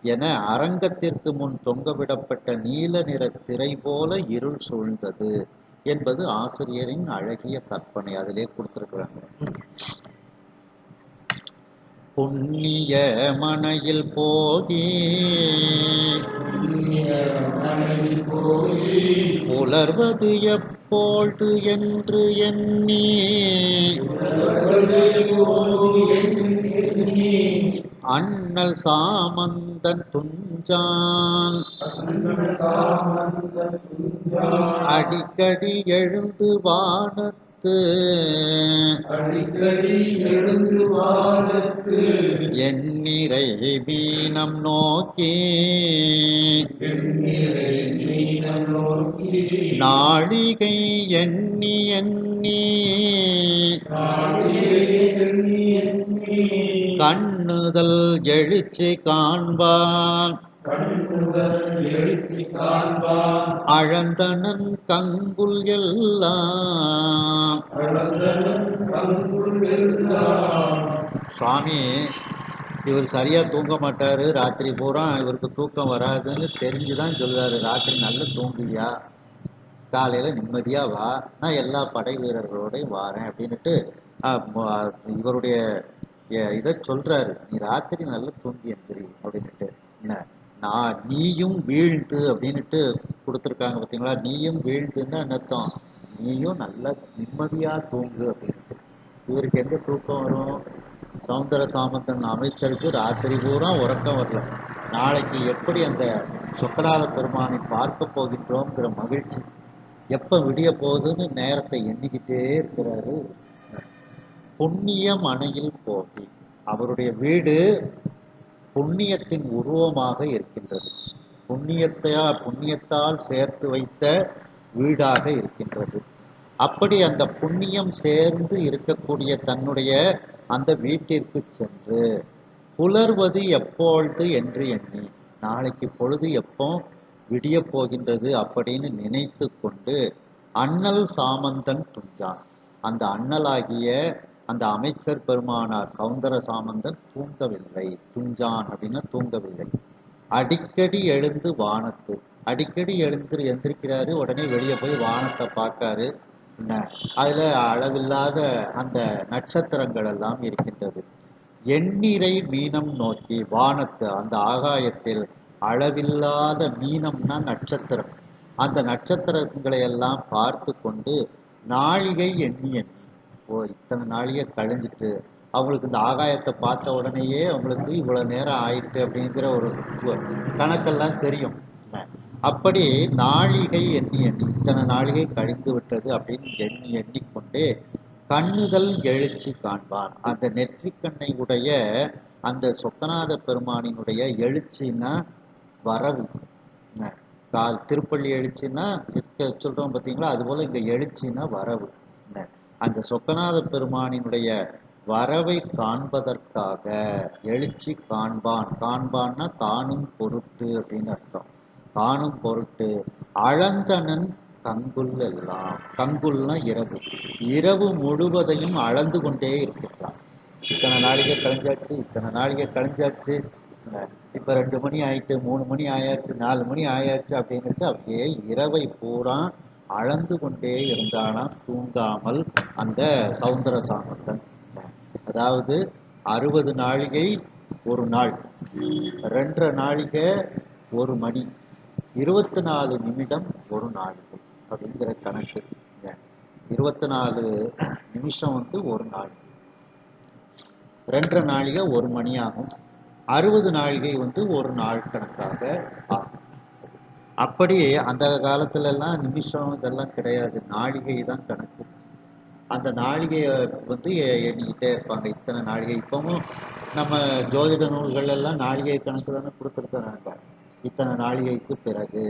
என அரங்கத்திற்கு முன் தொங்கவிடப்பட்ட நீல நிற திரை போல இருள் சூழ்ந்தது என்பது ஆசிரியரின் அழகிய கற்பனை. அதிலே கொடுத்திருக்கிறாங்க. புண்ணிய மனையில் போகி புலர்வது எப்போது என்று எண்ணி அண்ணல் சாமந்தன் துஞ்சான் அடிக்கடி எழுந்து வானத்து எண்ணிறை வீணம் நோக்கி நாழிகை எண்ணி எண்ணி கண்ணுதல் எழுச்சி காண்பான் அழந்தனன் கங்குல் எல்லாம். சுவாமி இவர் சரியா தூங்க மாட்டாரு, ராத்திரி பூரா இவருக்கு தூக்கம் வராதுன்னு தெரிஞ்சுதான் சொல்லுவாரு, ராத்திரி நல்லா தூங்குவியா, காலையில நிம்மதியா வா, நான் எல்லா படை வீரர்களோடையும் வாரேன் அப்படின்னுட்டு இவருடைய இதை சொல்றாரு. நீ ராத்திரி நல்லா தூங்கி எந்திரி அப்படின்னுட்டு. என்ன நான் நீயும் வீழ்ந்து அப்படின்னுட்டு கொடுத்துருக்காங்க பார்த்தீங்களா. நீயும் வீழ்ந்துன்னா அர்த்தம், நீயும் நல்லா நிம்மதியா தூங்கு அப்படின்ட்டு. இவருக்கு எங்க தூக்கம் வரும்? சௌந்தர சாமந்தன் அமைச்சருக்கு ராத்திரி பூரா உறக்கம் வரல. நாளைக்கு எப்படி அந்த சொக்கநாத பெருமானை பார்க்க போகின்றோங்கிற மகிழ்ச்சி, எப்ப விடிய போகுதுன்னு நேரத்தை எண்ணிக்கிட்டே இருக்கிறாரு. புண்ணிய மனையில் போகி, அவருடைய வீடு புண்ணியத்தின் உருவமாக இருக்கின்றது. புண்ணியத்தால் சேர்த்து வைத்த வீடாக இருக்கின்றது. அப்படி அந்த புண்ணியம் சேர்ந்து இருக்கக்கூடிய தன்னுடைய அந்த வீட்டிற்கு சென்று புலர்வது எப்பொழுது என்று எண்ணி, நாளைக்கு பொழுது எப்போ விடிய போகின்றது அப்படின்னு நினைத்து கொண்டு அண்ணல் சாமந்தன் துஞ்சான், அந்த அண்ணலாகிய அந்த அமைச்சர் பெருமானார் சௌந்தர சாமந்தன் தூங்கவில்லை. துஞ்சான் அப்படின்னா தூங்கவில்லை. அடிக்கடி எழுந்து வானத்து, அடிக்கடி எந்திரிக்கிறாரு, உடனே வெளியே போய் வானத்தை பார்க்காரு. அதுல அளவில்லாத அந்த நட்சத்திரங்கள் எல்லாம் இருக்கின்றது. எண்ணிறை மீனம் நோக்கி, வானத்து அந்த ஆகாயத்தில் அளவில்லாத மீனம்னா நட்சத்திரம், அந்த நட்சத்திரங்களை எல்லாம் பார்த்து கொண்டு நாழிகை எண்ணி எண்ணி, ஓ இத்தனை நாளிகை கழிஞ்சிட்டு, அவங்களுக்கு இந்த ஆகாயத்தை பார்த்த உடனேயே அவங்களுக்கு இவ்வளவு நேரம் ஆயிட்டு அப்படிங்கிற ஒரு கணக்கெல்லாம் தெரியும். அப்படி நாழிகை எண்ணி எண்ணி இத்தனை நாழிகை கழிந்து விட்டது அப்படின்னு எண்ணி எண்ணிக்கொண்டே கண்ணுதல் எழுச்சி காண்பான். அந்த நெற்றிக்கண்ணை உடைய அந்த சொக்கநாத பெருமானினுடைய எழுச்சின்னா வரவு. திருப்பள்ளி எழுச்சின்னா சொல்றோம் பார்த்தீங்களா, அதுபோல இங்க எழுச்சின்னா வரவு. அந்த சொக்கநாத பெருமானினுடைய வரவை காண்பதற்காக எழுச்சி காண்பான். காண்பான்னா காணும் பொருட்டு அப்படின்னு அர்த்தம். காணும் பொருட்டு அளந்தனன் கங்குல் எல்லாம், கங்குல்னா இரவு, இரவு முழுவதையும் அளந்து கொண்டே இருக்கிறான். இத்தனை நாளிகை கழிஞ்சாச்சு, இத்தனை நாளிகை கழிஞ்சாச்சு, இப்போ 2 மணி ஆயிட்டு, 3 மணி ஆயாச்சு, 4 மணி ஆயாச்சு அப்படின்னுட்டு அப்படியே இரவை பூரா அளந்து கொண்டே இருந்தானா தூங்காமல் அந்த சௌந்தர சாமந்தன். அதாவது 60 நாழிகை ஒரு நாள், 2.5 நாழிகை ஒரு மணி, 24 நிமிடம் ஒரு நாளிகை அப்படிங்கிற கணக்கு. 24 நிமிஷம் ஒரு நாள், 2.5 நாழிகை ஒரு மணி ஆகும், 60 நாழிகை ஒரு நாள் கணக்காக ஆகும். அப்படி அந்த காலத்துல எல்லாம் நிமிஷம் இதெல்லாம் கிடையாது, நாழிகை தான் கணக்கு. அந்த நாழிகையை எண்ணிக்கிட்டே இருப்பாங்க, இத்தனை நாழிகை. இப்பவும் நம்ம ஜோதிட நூல்கள் எல்லாம் நாழிகை கணக்கு தானே கொடுத்துருக்குறாங்க. இத்தனை நாழிகைக்கு பிறகு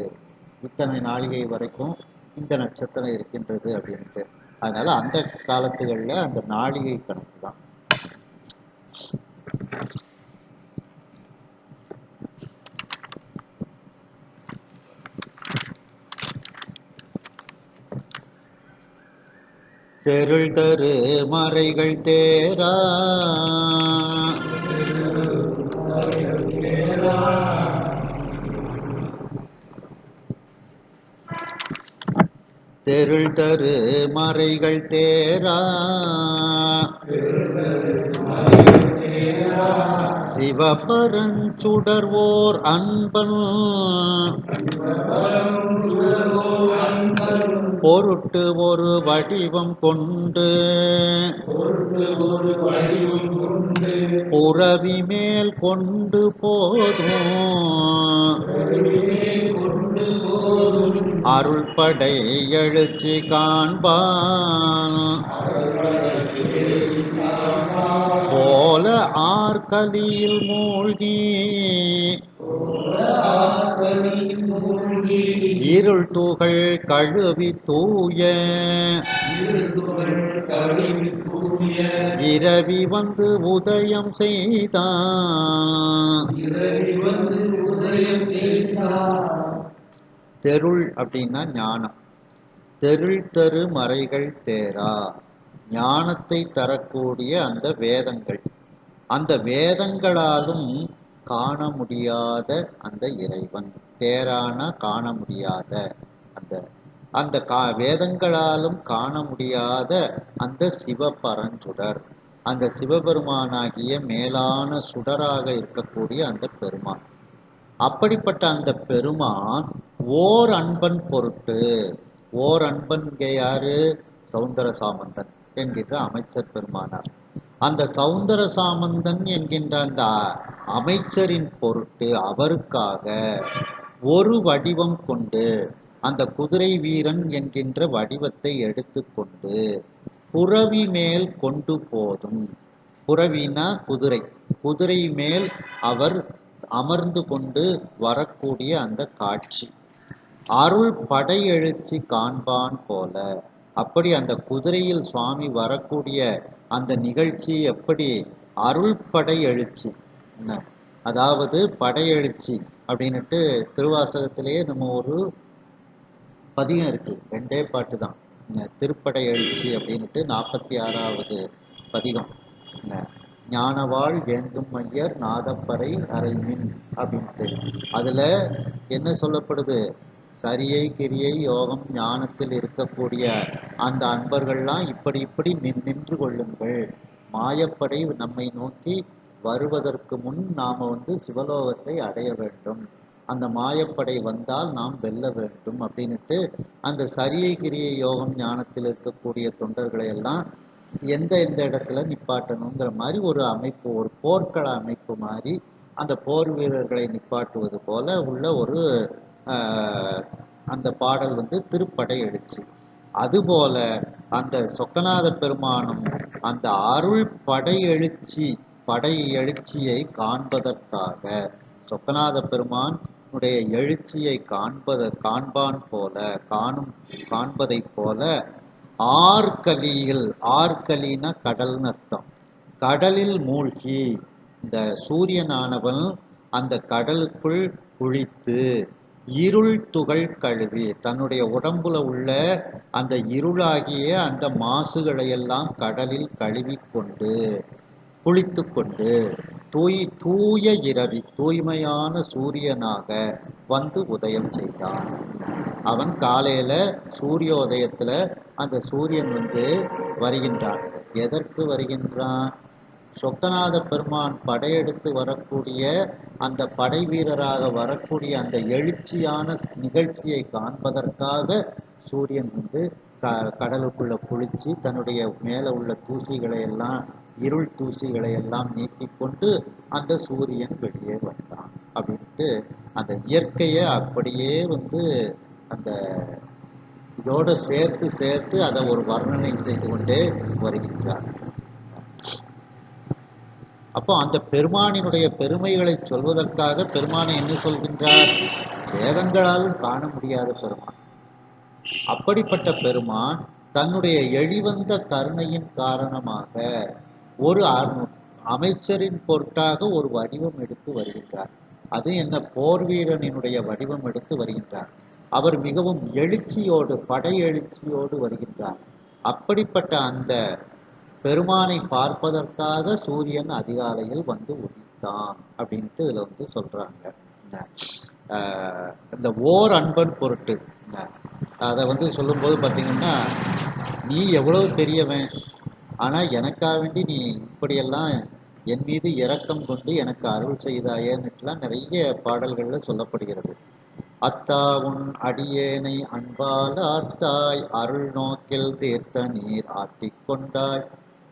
இத்தனை நாழிகை வரைக்கும் இந்த நட்சத்திரம் இருக்கின்றது அப்படின்ட்டு. அதனால அந்த காலத்துகளில் அந்த நாழிகை கணக்கு தான். தெருள் தரு மறைகள் தேரா தெருள் தரு மறைகள் தேரா சிவபரஞ்சுடர்வோர் அன்பன் பொருட்டு ஒரு வடிவம் கொண்டு புறவி மேல் கொண்டு போதும் அருள்படை எழுச்சி காண்பான் போல ஆர்கலியில் மூழ்கி இருள் துகள் கழுவி தூய இரவி வந்து உதயம் செய்தான். தெருள் அப்படின்னா ஞானம். தெருள் தரு மறைகள் தேரா, ஞானத்தை தரக்கூடிய அந்த வேதங்கள், அந்த வேதங்களாலும் காண முடியாத அந்த இறைவன். தேரான காண முடியாத அந்த அந்த வேதங்களாலும் காண முடியாத அந்த சிவபரஞ்சுடர், அந்த சிவபெருமானாகிய மேலான சுடராக இருக்கக்கூடிய அந்த பெருமான். அப்படிப்பட்ட அந்த பெருமான் ஓர் அன்பன் பொருட்டு, ஓர் அன்பன் இங்கே யாரு? சௌந்தர சாமந்தன் என்கின்ற அமைச்சர் பெருமானார். அந்த சௌந்தர சாமந்தன் என்கின்ற அந்த அமைச்சரின் பொருட்டு, அவருக்காக ஒரு வடிவம் கொண்டு, அந்த குதிரை வீரன் என்கின்ற வடிவத்தை எடுத்துக்கொண்டு புறவி மேல் கொண்டு போதும். புறவினா குதிரை, குதிரை மேல் அவர் அமர்ந்து கொண்டு வரக்கூடிய அந்த காட்சி அருள் படையெழுச்சி காண்பான் போல. அப்படி அந்த குதிரையில் சுவாமி வரக்கூடிய அந்த நிகழ்ச்சி எப்படி அருள் படை எழுச்சி, அதாவது படையெழுச்சி அப்படின்னுட்டு திருவாசகத்திலேயே நம்ம ஒரு பதிகம் இருக்கு, 2 பாட்டு தான், திருப்படை எழுச்சி அப்படின்ட்டு 46வது பதிகம். ஞானவாள் ஏந்தும் மையர் நாதப்பறை அறைமின் அப்படின்ட்டு. அதுல என்ன சொல்லப்படுது? சரியை கிரியை யோகம் ஞானத்தில் இருக்கக்கூடிய அந்த அன்பர்கள்லாம் இப்படி இப்படி நின்று கொள்ளுங்கள், மாயப்படை நம்மை நோக்கி வருவதற்கு முன் நாம சிவலோகத்தை அடைய வேண்டும், அந்த மாயப்படை வந்தால் நாம் வெல்ல வேண்டும் அப்படின்ட்டு அந்த சரியை கிரியை யோகம் ஞானத்தில் இருக்கக்கூடிய தொண்டர்களை எல்லாம் எந்த இடத்துல நிப்பாட்டணுங்கிற மாதிரி ஒரு அமைப்பு, ஒரு போர்க்கள அமைப்பு மாதிரி அந்த போர் வீரர்களை நிப்பாட்டுவது போல உள்ள ஒரு அந்த பாடல் திருப்படை எழுச்சி. அதுபோல அந்த சொக்கநாத பெருமானும் அந்த அருள் படை எழுச்சியை காண்பதற்காக, சொக்கநாத பெருமான் உடைய எழுச்சியை காண்பான் போல, காண்பதை போல ஆர்கலியில், ஆர்கலினா கடல்னு அர்த்தம், கடலில் மூழ்கி இந்த சூரியனானவன் அந்த கடலுக்குள் குளித்து இருள் துகள் கழுவி, தன்னுடைய உடம்புல உள்ள அந்த இருளாகிய அந்த மாசுகளை எல்லாம் கடலில் கழுவி கொண்டு குளித்து கொண்டு தூய இரவி தூய்மையான சூரியனாக வந்து உதயம் செய்தான். அவன் காலையில சூரியோதயத்துல அந்த சூரியன் வந்து வருகின்றான். எதற்கு வருகின்றான்? சொக்கநாத பெருமான் படையெடுத்து வரக்கூடிய அந்த படை வீரராக வரக்கூடிய அந்த எழுச்சியான நிகழ்ச்சியை காண்பதற்காக சூரியன் வந்து கடலுக்குள்ள குளிச்சு தன்னுடைய மேல உள்ள தூசிகளை எல்லாம் இருள் தூசிகளை எல்லாம் நீக்கி கொண்டு அந்த சூரியன் வெளியே வந்தான் அப்படின்ட்டு அந்த இயற்கையை அப்படியே வந்து அந்த இதோட சேர்த்து சேர்த்து அதை ஒரு வர்ணனை செய்து கொண்டே வருகின்றார். அப்போ அந்த பெருமானினுடைய பெருமைகளை சொல்வதற்காக பெருமானை என்ன சொல்கின்றார்? வேதங்களாலும் காண முடியாத பெருமான். அப்படிப்பட்ட பெருமான் தன்னுடைய எளிவந்த கருணையின் காரணமாக ஒரு அமைச்சரின் பொருட்டாக ஒரு வடிவம் எடுத்து வருகின்றார். அது என்ன? போர் வீரனினுடைய வடிவம் எடுத்து வருகின்றார். அவர் மிகவும் எழுச்சியோடு படை எழுச்சியோடு வருகின்றார். அப்படிப்பட்ட அந்த பெருமானை பார்ப்பதற்காக சூரியன் அதிகாலையில் வந்து உதித்தான் அப்படின்ட்டு இதுல வந்து சொல்றாங்க. இந்த ஓர் அன்பன் பொருட்டு அதை வந்து சொல்லும்போது பார்த்தீங்கன்னா, நீ எவ்வளவு பெரியவன், ஆனா எனக்காக வேண்டி நீ இப்படியெல்லாம் என் மீது இரக்கம் கொண்டு எனக்கு அருள் செய்தாயேன்னுலாம் நிறைய பாடல்கள்ல சொல்லப்படுகிறது. அத்தா உன் அடியேனை அன்பால் ஆர்த்தாய், அருள் நோக்கில் தீர்த்த நீர் ஆட்டிக்கொண்டாய்,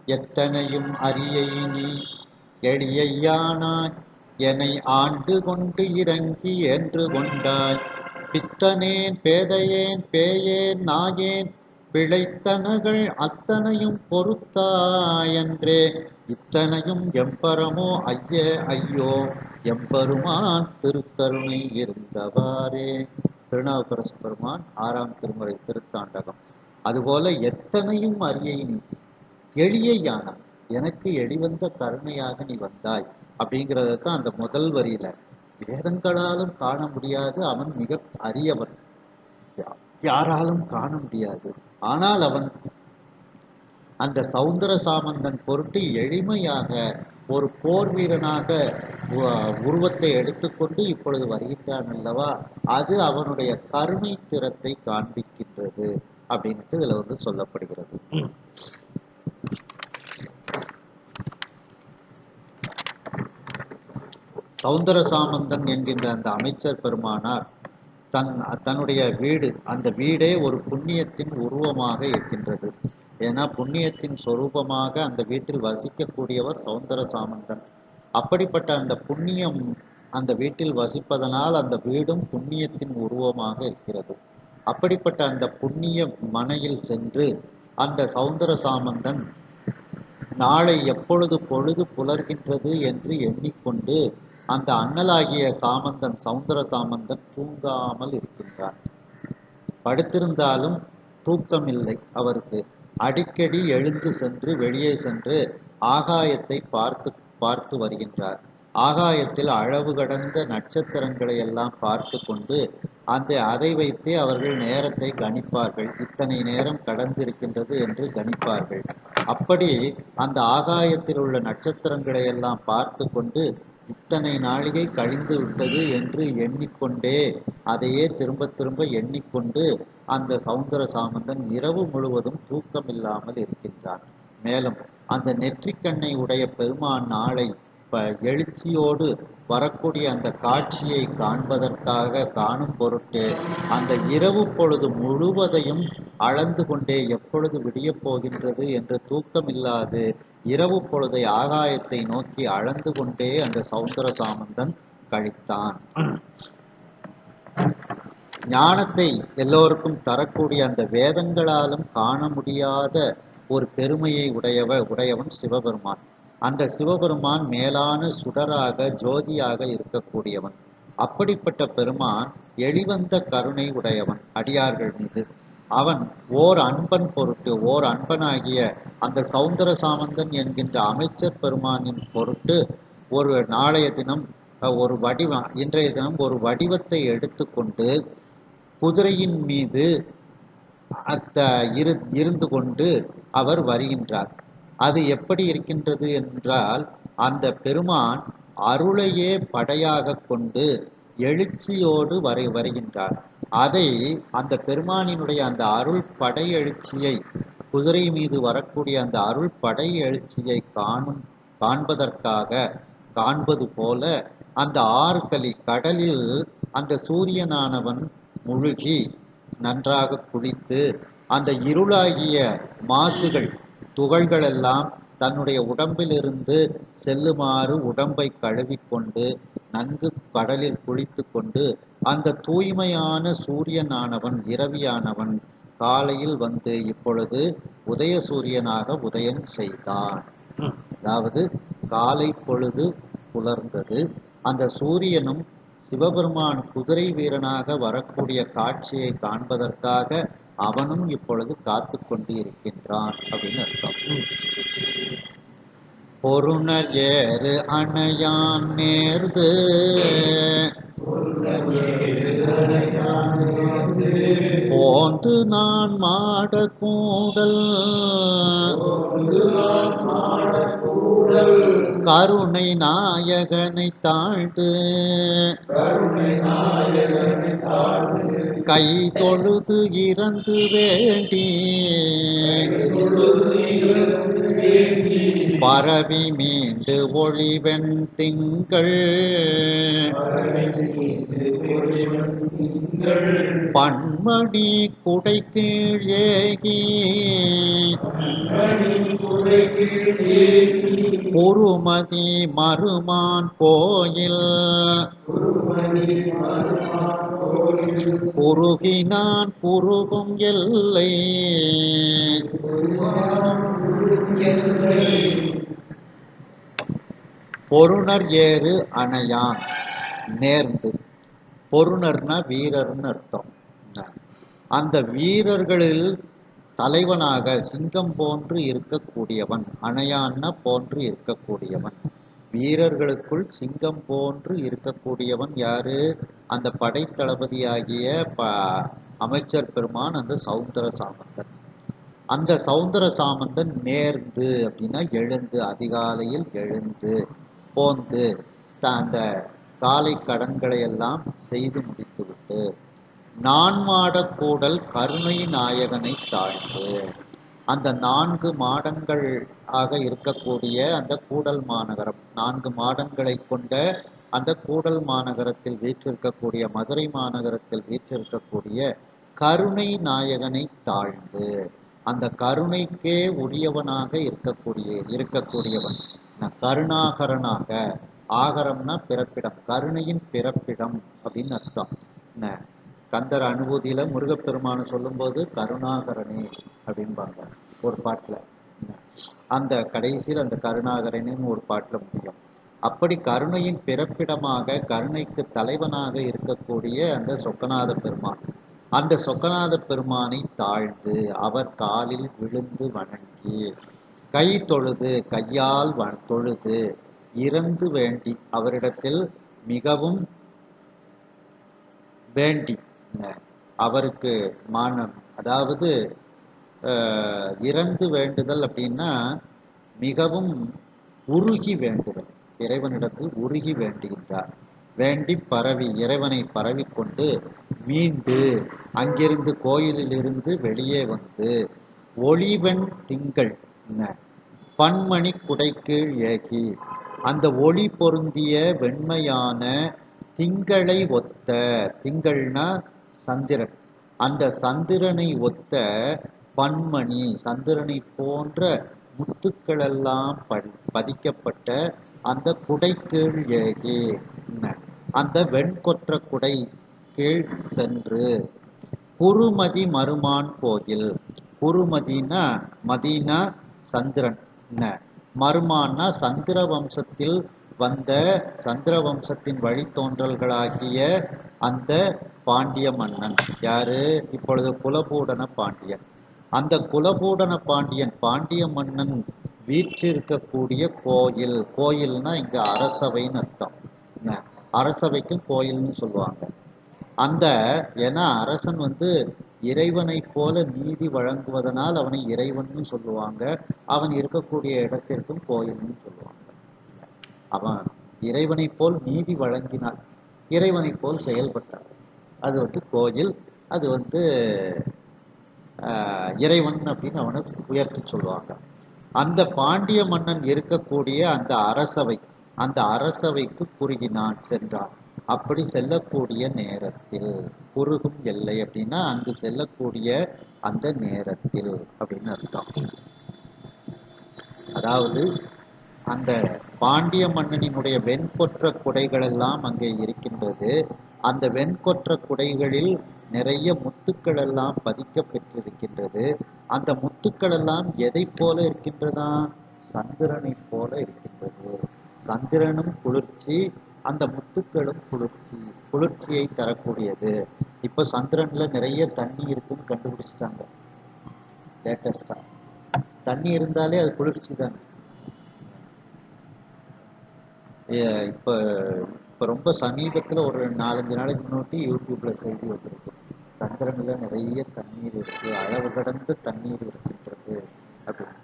எத்தனையும் அரியை நீ எளியானாய், என்னை ஆண்டு கொண்டு இறங்கி என்று கொண்டாய், பித்தனேன் பேதையேன் பேயேன் நாயேன் பிழைத்தனகள் அத்தனையும் பொறுத்தாயன்றே, இத்தனையும் எம்பரமோ ஐய ஐயோ எம்பெருமான் திருக்கருணை இருந்தவாறே. திருநாவுக்கரசு பெருமான் 6ஆம் திருமுறை திருத்தாண்டகம். அதுபோல எத்தனையும் அரியை நீ எளியான எனக்கு எளிவந்த கருணையாக நீ வந்தாய் அப்படிங்கிறத தான் அந்த முதல் வரியில. வேதங்களாலும் காண முடியாது, அவன் மிக அரியவன், யாராலும் காண முடியாது. ஆனால் அவன் அந்த சௌந்தர சாமந்தன் பொருட்டு எளிமையாக ஒரு போர் வீரனாக உருவத்தை எடுத்துக்கொண்டு இப்பொழுது வருகின்றான் அல்லவா, அது அவனுடைய கருணை திறத்தை காண்பிக்கின்றது அப்படின்ட்டு இதுல வந்து சொல்லப்படுகிறது. சௌந்தர சாமந்தன் என்கின்ற அந்த அமைச்சர் பெருமானார் தன்னுடைய வீடு, அந்த வீடே ஒரு புண்ணியத்தின் உருவமாக இருக்கின்றது. ஏன்னா புண்ணியத்தின் சொரூபமாக அந்த வீட்டில் வசிக்கக்கூடியவர் சௌந்தர சாமந்தன். அப்படிப்பட்ட அந்த புண்ணியம் அந்த வீட்டில் வசிப்பதனால் அந்த வீடும் புண்ணியத்தின் உருவமாக இருக்கிறது. அப்படிப்பட்ட அந்த புண்ணிய மனையில் சென்று அந்த சௌந்தர சாமந்தன் நாளை எப்பொழுது பொழுது புலர்கின்றது என்று எண்ணிக்கொண்டு அந்த அண்ணலாகிய சாமந்தன் சௌந்தர சாமந்தன் தூங்காமல் இருக்கின்றார். படுத்திருந்தாலும் தூக்கமில்லை அவருக்கு. அடிக்கடி எழுந்து சென்று வெளியே சென்று ஆகாயத்தை பார்த்து பார்த்து வருகின்றார். ஆகாயத்தில் அளவு கடந்த நட்சத்திரங்களை எல்லாம் பார்த்து கொண்டு அதை வைத்தே அவர்கள் நேரத்தை கணிப்பார்கள். இத்தனை நேரம் கடந்திருக்கின்றது என்று கணிப்பார்கள். அப்படி அந்த ஆகாயத்தில் உள்ள நட்சத்திரங்களை எல்லாம் பார்த்து கொண்டு இத்தனை நாளிகை கழிந்து விட்டது என்று எண்ணிக்கொண்டே அதையே திரும்ப திரும்ப எண்ணிக்கொண்டு அந்த சௌந்தர சாமந்தன் இரவு முழுவதும் தூக்கமில்லாமல் இருக்கின்றான். மேலும் அந்த நெற்றிக்கண்ணை உடைய பெருமான் நாளை எழுச்சியோடு வரக்கூடிய அந்த காட்சியை காண்பதற்காக காணும் பொருட்டு அந்த இரவு பொழுது முழுவதையும் அளந்து கொண்டே எப்பொழுது விடியப் போகின்றது என்று தூக்கமில்லாது இரவு பொழுதை ஆகாயத்தை நோக்கி அளந்து கொண்டே அந்த சௌந்தர சாமந்தன் கழித்தான். ஞானத்தை எல்லோருக்கும் தரக்கூடிய அந்த வேதங்களாலும் காண முடியாத ஒரு பெருமையை உடையவன் சிவபெருமான். அந்த சிவபெருமான் மேலான சுடராக ஜோதியாக இருக்கக்கூடியவன். அப்படிப்பட்ட பெருமான் எளிவந்த கருணை உடையவன் அடியார்கள் மீது. அவன் ஓர் அன்பன் பொருட்டு, ஓர் அன்பனாகிய அந்த சௌந்தர சாமந்தன் என்கின்ற அமைச்சர் பெருமானின் பொருட்டு ஒரு நாளைய தினம் ஒரு வடிவம், இன்றைய தினம் ஒரு வடிவத்தை எடுத்துக்கொண்டு குதிரையின் மீது இருந்து கொண்டு அவர் வருகின்றார். அது எப்படி இருக்கின்றது என்றால், அந்த பெருமான் அருளையே படையாக கொண்டு எழுச்சியோடு வருகின்றார். அதை அந்த பெருமானினுடைய அந்த அருள் படை எழுச்சியை, குதிரை மீது வரக்கூடிய அந்த அருள் படை எழுச்சியை காண்பதற்காக காண்பது போல அந்த ஆறுகளி கடலில் அந்த சூரியனானவன் முழுகி நன்றாக குளித்து அந்த இருளாகிய மாசுகள் துகள்கள் எல்லாம் தன்னுடைய உடம்பிலிருந்து செல்லுமாறு உடம்பை கழுவிக்கொண்டு நன்கு கடலில் குளித்து கொண்டு அந்த தூய்மையான சூரியனானவன் இரவியானவன் காலையில் வந்து இப்பொழுது உதய சூரியனாக உதயம் செய்தான். அதாவது காலை பொழுது புலர்ந்தது. அந்த சூரியனும் சிவபெருமான் குதிரை வீரனாக வரக்கூடிய காட்சியை காண்பதற்காக அவனும் இப்பொழுது காத்து கொண்டு இருக்கின்றான் அப்படின்னு அர்த்தம். பொருணர் ஏறு அணையான் நேர்ந்து போந்து நான் மாட கூடல் கருணை நாயகனை தாழ்ந்து கை தொழுது இறந்து வேண்டி பரவி மீண்டு ஒளிவெண் திங்கள் பன்மணி குடை கீழ் ஏகி குருமதி மருமான் கோயில் குறுகினான் குறுகும் எல்லை பொருணர் ஏறு அணையான் நேர்ந்து. பொருணர்னா வீரர்னு அர்த்தம். அந்த வீரர்களில் தலைவனாக சிங்கம் போன்று இருக்கக்கூடியவன், அணையான்னா போன்று இருக்கக்கூடியவன், வீரர்களுக்குள் சிங்கம் போன்று இருக்கக்கூடியவன் யாரு? அந்த படைத்தளபதியாகிய அமைச்சர் பெருமான் அந்த சௌந்தர சாமந்தன். அந்த சௌந்தர சாமந்தன் நேர்ந்து அப்படின்னா எழுந்து, அதிகாலையில் எழுந்து போந்து அந்த காலை கடன்களை எல்லாம் செய்து முடித்துவிட்டு நான்மாட கூடல் கருணை நாயகனை தாழ்ந்து, அந்த 4 மாடங்கள் ஆக இருக்கக்கூடிய அந்த கூடல் மாநகரம், 4 மாடங்களை கொண்ட அந்த கூடல் மாநகரத்தில் வீற்றிருக்கக்கூடிய, மதுரை மாநகரத்தில் வீற்றிருக்கக்கூடிய கருணை தாழ்ந்து, அந்த கருணைக்கே உரியவனாக இருக்கக்கூடியவன் கருணாகரனாக. ஆகரம்னா பிறப்பிடம், கருணையின் பிறப்பிடம் அப்படின்னு அர்த்தம். கந்தர் அனுபூதியில முருகப்பெருமானு சொல்லும்போது கருணாகரனே அப்படின்பாங்க ஒரு பாட்டுல. அந்த கடைசியில் அந்த கருணாகரனின் ஒரு பாட்டுல முடியும். அப்படி கருணையின் பிறப்பிடமாக, கருணைக்கு தலைவனாக இருக்கக்கூடிய அந்த சொக்கநாத பெருமான், அந்த சொக்கநாத பெருமானை தாழ்ந்து அவர் காலில் விழுந்து வணங்கி கை தொழுது, கையால் தொழுது இறந்து வேண்டி, அவரிடத்தில் மிகவும் வேண்டி, அவருக்கு மானம், அதாவது இறந்து வேண்டுதல் அப்படின்னா மிகவும் உருகி வேண்டுதல், இறைவனிடத்தில் உருகி வேண்டுகின்றார். வேண்டி பரவி, இறைவனை பரவி கொண்டு மீண்டு அங்கிருந்து கோயிலிலிருந்து வெளியே வந்து ஒளிவெண் திங்கள் பன்மணி குடைக்கீழ் ஏகி, அந்த ஒளி பொருந்திய வெண்மையான திங்களை ஒத்த, திங்கள்னா சந்திரன், அந்த சந்திரனை ஒத்த பன்மணி, சந்திரனை போன்ற முத்துக்களெல்லாம் பதிக்கப்பட்ட அந்த குடைக்கீழ் ஏகி, அந்த வெண்கொற்ற குடை கீழ் சென்று குருமதி மருமான் கோயில், குருமதினா மதினா சந்திரன், மருமான்னா சந்திர வம்சத்தில் வந்த, சந்திர வம்சத்தின் வழித்தோன்றல்களாகிய அந்த பாண்டிய மன்னன் யாரு? இப்பொழுது குலபூடன பாண்டியன். அந்த குலபூடன பாண்டியன், பாண்டிய மன்னன் வீற்றிருக்கக்கூடிய கோயில், கோயில்னா இங்க அரசவைன்னு அர்த்தம். அரசவைக்கும் கோயில்னு சொல்லுவாங்க. அந்த ஏன்னா அரசன் இறைவனை போல நீதி வழங்குவதனால் அவனை இறைவன் சொல்லுவாங்க. அவன் இருக்கக்கூடிய இடத்திற்கும் கோயில்னு சொல்லுவாங்க. அவன் இறைவனை போல் நீதி வழங்கினான், இறைவனை போல் செயல்பட்டான், அது கோயில். அது இறைவன் அப்படின்னு அவனை உயர்த்தி சொல்லுவாங்க. அந்த பாண்டிய மன்னன் இருக்கக்கூடிய அந்த அரசவைக்கு குறுகினான், சென்றான். அப்படி செல்லக்கூடிய நேரத்தில், குறுகும் எல்லை அப்படின்னா அங்கு செல்லக்கூடிய அந்த நேரத்தில் அப்படின்னு அர்த்தம். அதாவது அந்த பாண்டிய மன்னனினுடைய வெண்கொற்ற குடைகள் எல்லாம் அங்கே இருக்கின்றது. அந்த வெண்கொற்ற குடைகளில் நிறைய முத்துக்கள் எல்லாம் பதிக்க பெற்றிருக்கின்றது. அந்த முத்துக்கள் எல்லாம் எதை போல இருக்கின்றதா? சந்திரனை போல இருக்கின்றது. சந்திரனும் குளிர்ச்சி, அந்த முத்துக்களும் குளிர்ச்சியை தரக்கூடியது. இப்ப சந்திரன்ல நிறைய தண்ணி இருக்குன்னு கண்டுபிடிச்சிட்டாங்க லேட்டஸ்டா. தண்ணி இருந்தாலே அது குளிர்ச்சி தானே. இப்போ இப்போ ரொம்ப சமீபத்தில் ஒரு 4-5 நாளைக்கு முன்னாடி யூடியூப்பில் செய்தி வந்திருக்கு. சந்திரனில் நிறைய தண்ணீர் இருக்குது, அளவு கடந்த தண்ணீர் இருக்கின்றது அப்படின்னு.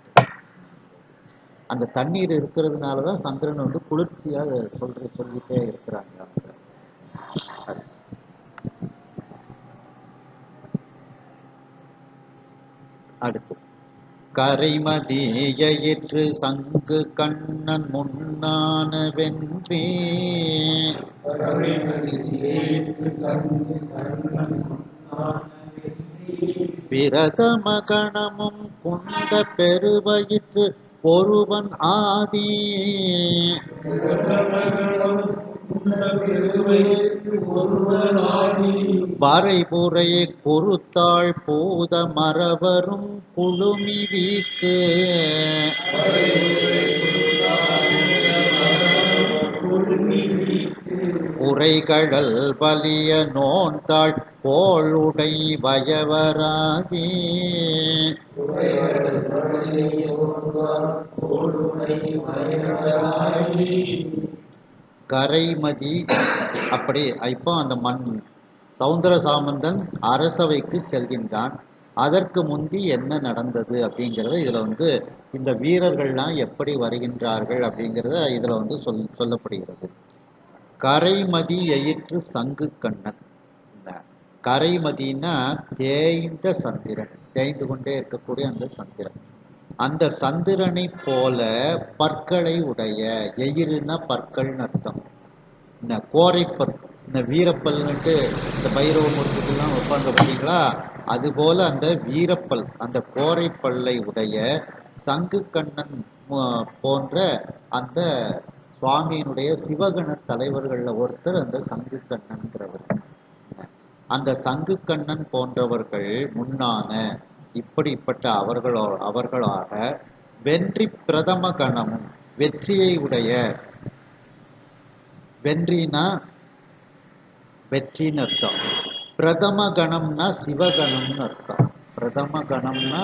அந்த தண்ணீர் இருக்கிறதுனால தான் சந்திரன் குளிர்ச்சியாக சொல்லிட்டே இருக்கிறாங்க அவங்க. அடுத்து கரைமதியிற்று சங்கு கண்ணன் முன்னான வென்றே பிரதம கணமும் கொண்ட பெருவயிற்று ஒருவன் ஆதி வரைபுறையை பொறுத்தாள் பூத மரவரும் குழுமி வீக்கு உரைகடல் வலிய நோன்தாள் கோளுடை வயவராகி கரைமதி. அப்படி இப்போ அந்த சௌந்தர சாமந்தன் அரசவைக்கு செல்கின்றான். அதற்கு முந்தி என்ன நடந்தது அப்படிங்கிறத இதில் இந்த வீரர்கள்லாம் எப்படி வருகின்றார்கள் அப்படிங்கிறத இதில் சொல்லப்படுகிறது. கரைமதி எயிற்று சங்கு கண்ணன். கரைமதினா தேய்ந்த சந்திரன், தேய்ந்து கொண்டே இருக்கக்கூடிய அந்த சந்திரன். அந்த சந்திரனை போல பற்களை உடைய, எயிறுனா பற்கள்னு அர்த்தம். இந்த கோரைப்பல், இந்த வீரப்பல்னுட்டு இந்த பைரவமூர்த்திக்கெல்லாம் வைப்பாங்க பார்த்தீங்களா, அதுபோல அந்த வீரப்பல், அந்த கோரைப்பல்லை உடைய சங்கு கண்ணன் போன்ற அந்த சுவாமியினுடைய சிவகண தலைவர்களில் ஒருத்தர் அந்த சங்கு கண்ணன்கிறவர். அந்த சங்கு கண்ணன் போன்றவர்கள் முன்னான இப்படிப்பட்ட அவர்களாக வென்றி பிரதம கணமும், வெற்றியை உடைய, வென்றினா வெற்றின்னு அர்த்தம். பிரதம கணம்னா சிவகணம்னு அர்த்தம். பிரதம கணம்னா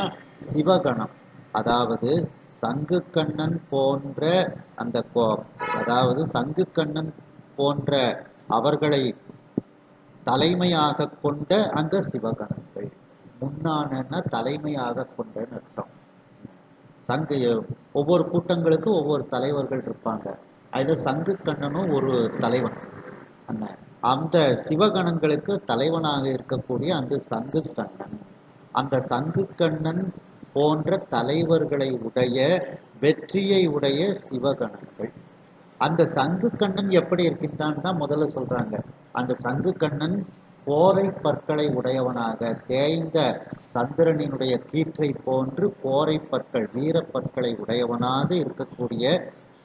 சிவகணம். அதாவது சங்கு கண்ணன் போன்ற அந்த அதாவது சங்கு கண்ணன் போன்ற அவர்களை தலைமையாக கொண்ட அந்த சிவகணங்கள். முன்னான தலைமையாக கொண்டன்னு அர்த்தம். சங்கு ஒவ்வொரு கூட்டங்களுக்கும் ஒவ்வொரு தலைவர்கள் இருப்பாங்க. அதில் சங்கு கண்ணனும் ஒரு தலைவன். அந்த சிவகணங்களுக்கு தலைவனாக இருக்கக்கூடிய அந்த சங்கு கண்ணன், அந்த சங்கு கண்ணன் போன்ற தலைவர்களை உடைய, வெற்றியை உடைய சிவகணங்கள். அந்த சங்கு கண்ணன் எப்படி இருக்கின்றான் தான் முதல்ல சொல்றாங்க. அந்த சங்கு கண்ணன் கோரை பற்களை உடையவனாக, தேய்ந்த சந்திரனினுடைய கீற்றை போன்று கோரை பற்கள், வீரப்பற்களை உடையவனாக இருக்கக்கூடிய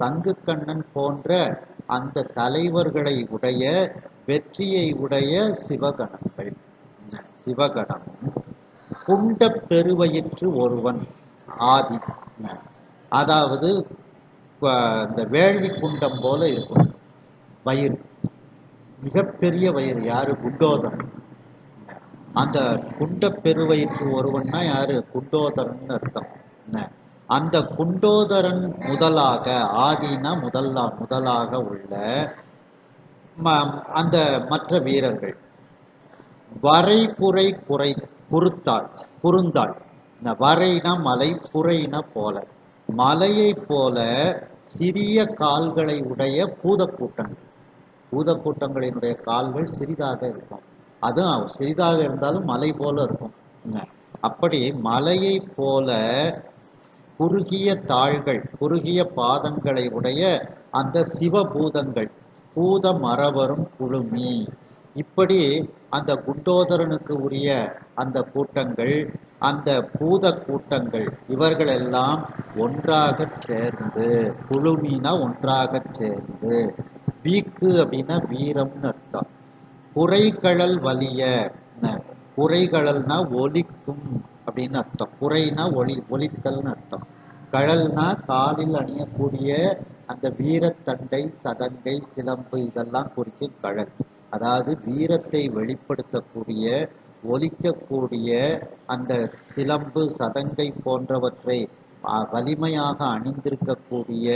சங்கு கண்ணன் போன்ற அந்த தலைவர்களை உடைய, வெற்றியை உடைய சிவகணங்கள். சிவகணமும் குண்ட பெருவயிற்று ஒருவன் ஆதி. அதாவது இந்த வேள்வி குண்டம் போல இருக்கும் வயிறு, மிகப்பெரிய வயிறு. யாரு? குண்டோதரன். அந்த குண்ட பெருவயிற்று ஒருவன்னா யாரு? குண்டோதரன் அர்த்தம். அந்த குண்டோதரன் முதலாக, ஆதினா முதலாக உள்ள அந்த மற்ற வீரர்கள் வரைபுரை குறுத்தாள் குறுந்தாள். இந்த வரைனா மலை, புரைனா போல, மலையை போல சிறிய கால்களை உடைய பூதக்கூட்டங்கள். பூதக்கூட்டங்களினுடைய கால்கள் சிறிதாக இருக்கும். அதுவும் சிறிதாக இருந்தாலும் மலை போல இருக்கும். அப்படி மலையை போல குறுகிய தாள்கள், குறுகிய பாதங்களை உடைய அந்த சிவபூதங்கள், பூத மரவரும் குழுமி. இப்படி அந்த குண்டோதரனுக்கு உரிய அந்த கூட்டங்கள், அந்த பூத கூட்டங்கள், இவர்கள் எல்லாம் ஒன்றாக சேர்ந்து, குழுமினா ஒன்றாக சேர்ந்து, வீக்கு அப்படின்னா வீரம்னு அர்த்தம். குறைகழல் வலிய, குறைகழல்னா ஒலிக்கும் அப்படின்னு அர்த்தம். குறைனா ஒலித்தல்னு அர்த்தம். கழல்னா காலில் அணியக்கூடிய அந்த வீரத்தண்டை, சதங்கை, சிலம்பு இதெல்லாம் குறிக்கும் கழல். அதாவது வீரத்தை வெளிப்படுத்தக்கூடிய, ஒலிக்கக்கூடிய அந்த சிலம்பு, சதங்கை போன்றவற்றை வலிமையாக அணிந்திருக்கக்கூடிய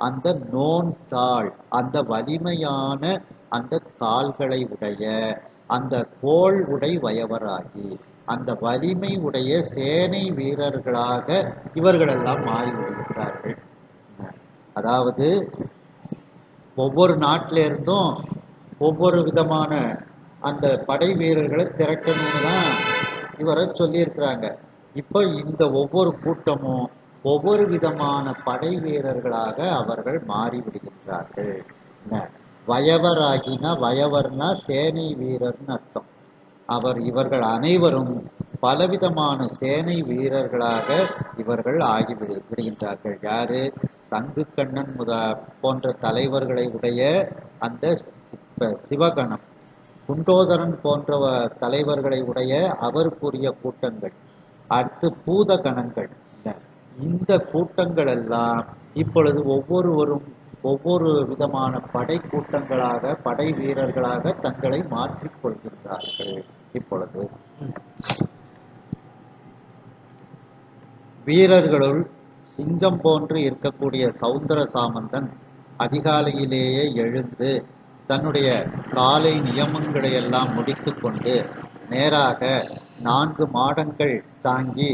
அந்த நோன்தாள், அந்த வலிமையான அந்த கால்களை உடைய அந்த கோள் உடை வயவராகி, அந்த வலிமை உடைய சேனை வீரர்களாக இவர்களெல்லாம் மாறிவிடுகிறார்கள். அதாவது ஒவ்வொரு நாட்டிலிருந்தும் ஒவ்வொரு விதமான அந்த படை வீரர்களை திரட்டணும்னு தான் இவரை சொல்லியிருக்கிறாங்க. இப்போ இந்த ஒவ்வொரு கூட்டமும் ஒவ்வொரு விதமான படை வீரர்களாக அவர்கள் மாறிவிடுகின்றார்கள். வயவராகினா, வயவர்னா சேனை வீரர்னு அர்த்தம். இவர்கள் அனைவரும் பலவிதமான சேனை வீரர்களாக இவர்கள் ஆகிவிடுகின்றார்கள். யாரு? சங்கு கண்ணன் போன்ற தலைவர்களை உடைய அந்த சிவகணம், குண்டோதரன் போன்ற தலைவர்களை உடைய அவருக்குரிய கூட்டங்கள், அடுத்து பூத கணங்கள். இந்த கூட்டங்கள் எல்லாம் இப்பொழுது ஒவ்வொருவரும் ஒவ்வொரு விதமான படை கூட்டங்களாக, படை வீரர்களாக தங்களை மாற்றிக் கொள்கின்றார்கள். இப்பொழுது வீரர்களுள் சிங்கம் போன்று இருக்கக்கூடிய சௌந்தர சாமந்தன் அதிகாலையிலேயே எழுந்து தன்னுடைய காலை நியமங்களை எல்லாம் முடித்து கொண்டு நேராக 4 மாடங்கள் தாங்கி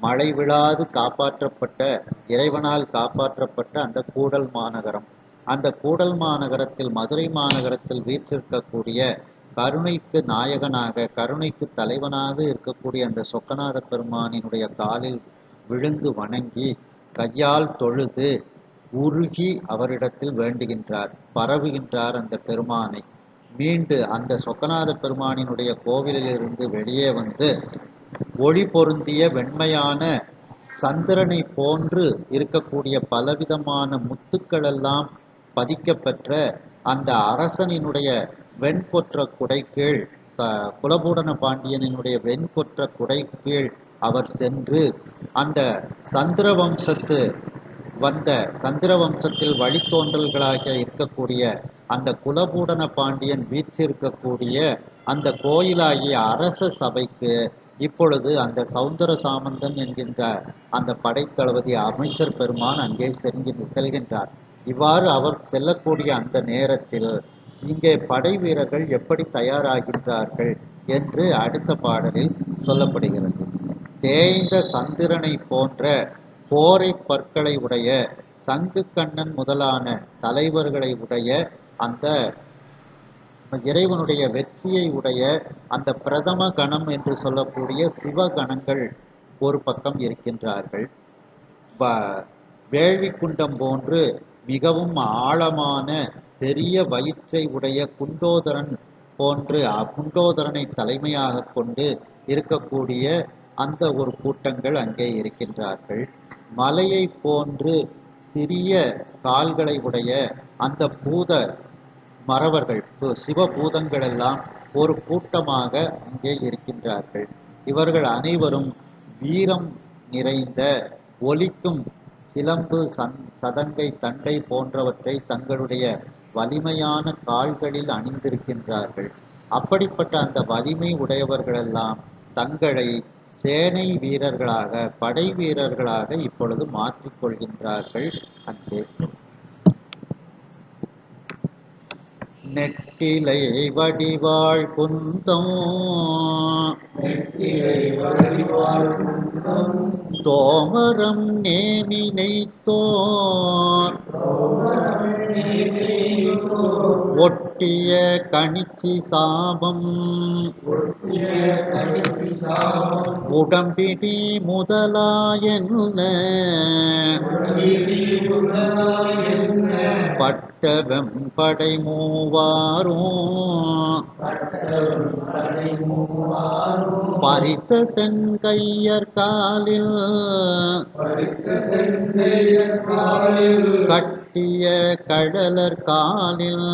மழை விழாது காப்பாற்றப்பட்ட, இறைவனால் காப்பாற்றப்பட்ட அந்த கூடல் மாநகரம், அந்த கூடல் மாநகரத்தில், மதுரை மாநகரத்தில் வீற்றிருக்கக்கூடிய கருணைக்கு நாயகனாக, கருணைக்கு தலைவனாக இருக்கக்கூடிய அந்த சொக்கநாத பெருமானினுடைய காலில் விழுந்து வணங்கி கையால் தொழுது உருகி அவரிடத்தில் வேண்டுகின்றார், பரவுகின்றார் அந்த பெருமானை. மீண்டு அந்த சொக்கநாத பெருமானினுடைய கோவிலிலிருந்து வெளியே வந்து ஒளி பொருந்திய வெண்மையான சந்திரனை போன்று இருக்கக்கூடிய பலவிதமான முத்துக்கள் எல்லாம் பதிக்கப்பெற்ற அந்த அரசனினுடைய வெண்கொற்ற குடை கீழ், குலபூடன பாண்டியனினுடைய வெண்கொற்ற குடை கீழ் அவர் சென்று அந்த சந்திர வம்சத்தில் வழித்தோன்றல்களாக இருக்கக்கூடிய அந்த குலபூடன பாண்டியன் வீற்றிருக்கக்கூடிய அந்த கோயிலாகிய அரச சபைக்கு இப்பொழுது அந்த சௌந்தர சாமந்தன் என்கின்ற அந்த படைத்தளபதி அமைச்சர் பெருமான் அங்கே செல்கின்றார். இவ்வாறு அவர் செல்லக்கூடிய அந்த நேரத்தில் இங்கே படை வீரர்கள் எப்படி தயாராகின்றார்கள் என்று அடுத்த பாடலில் சொல்லப்படுகிறது. தேய்ந்த சந்திரனை போன்ற கோரை பற்களை உடைய சங்கு கண்ணன் முதலான தலைவர்களை உடைய அந்த இறைவனுடைய வெற்றியை உடைய அந்த பிரதம கணம் என்று சொல்லக்கூடிய சிவகணங்கள் ஒரு பக்கம் இருக்கின்றார்கள். வேள்வி குண்டம் போன்று மிகவும் ஆழமான பெரிய வயிற்றை உடைய குண்டோதரன் போன்று குண்டோதரனை தலைமையாக கொண்டு இருக்கக்கூடிய அந்த ஒரு கூட்டங்கள் அங்கே இருக்கின்றார்கள். மலையை போன்று சிறிய கால்களை உடைய அந்த பூத மறவர்கள், சிவபூதங்கள் எல்லாம் ஒரு கூட்டமாக அங்கே இருக்கின்றார்கள். இவர்கள் அனைவரும் வீரம் நிறைந்த ஒலிக்கும் சிலம்பு, சதங்கை, தண்டை போன்றவற்றை தங்களுடைய வலிமையான கால்களில் அணிந்திருக்கின்றார்கள். அப்படிப்பட்ட அந்த வலிமை உடையவர்களெல்லாம் தங்களை சேனை வீரர்களாக, படை வீரர்களாக இப்பொழுது மாற்றிக்கொள்கின்றார்கள். அங்கே நெட்டிலை வடிவாள் குந்தம் தோமரம் நேமினை தோர் ஒட்டிய கணிச்சி சாபம் உடம்பிடி முதலாயன்ன பட்ட வெம்படை மூவாரும் பறித்த செங்கையர் காலில் கட்டிய கடலர் காலில்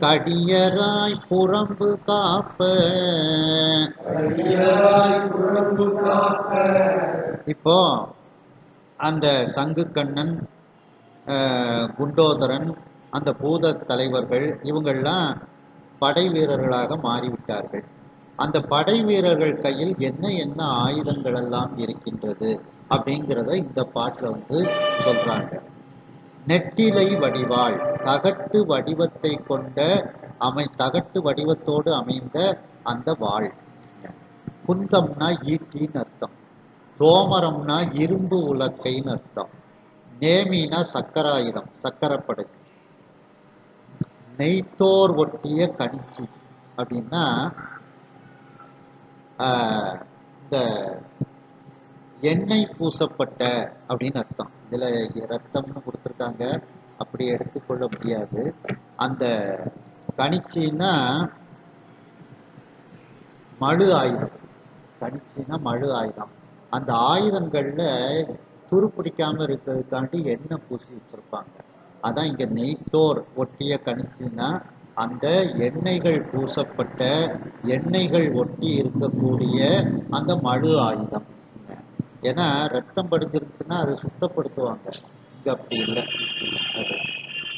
கடியராய் புறம்பு காப்ப. இப்போ அந்த சங்குக்கண்ணன், குண்டோதரன், அந்த பூத தலைவர்கள் இவங்கள்லாம் படை வீரர்களாக மாறிவிட்டார்கள். அந்த படை வீரர்கள் கையில் என்ன என்ன ஆயுதங்கள் எல்லாம் இருக்கின்றது அப்படிங்கிறத இந்த பாட்டில் வந்து சொல்றாங்க. நெட்டிலை வடிவாள், தகட்டு வடிவத்தை கொண்ட தகட்டு வடிவத்தோடு அமைந்த அந்த வாள். குந்தம்னா ஈட்டின்னு அர்த்தம், தோமரம்னா இரும்பு உலக்கைன்னு அர்த்தம், நேமினா சக்கராயுதம், சக்கரப்படை, நெய்த்தோர் ஒட்டிய கணிச்சி அப்படின்னா இந்த எண்ணெய் பூசப்பட்ட அப்படின்னு அர்த்தம். இதுல ரத்தம்னு கொடுத்துருக்காங்க, அப்படி எடுத்துக்கொள்ள முடியாது. அந்த கணிச்சின்னா மழு ஆயுதம், கணிச்சின்னா மழு ஆயுதம். அந்த ஆயுதங்கள்ல துருப்பிடிக்காம இருக்கிறதுக்காண்டி எண்ணெய் பூசி வச்சிருப்பாங்க. அதான் இங்க நெய்த்தோர் ஒட்டிய கணிச்சின்னா அந்த எண்ணெய்கள் பூசப்பட்ட, எண்ணெய்கள் ஒட்டி இருக்கக்கூடிய அந்த மழு ஆயுதம். ஏன்னா ரத்தம் படிஞ்சிருச்சுன்னா அதை சுத்தப்படுத்துவாங்க, இங்க அப்படி இல்லை.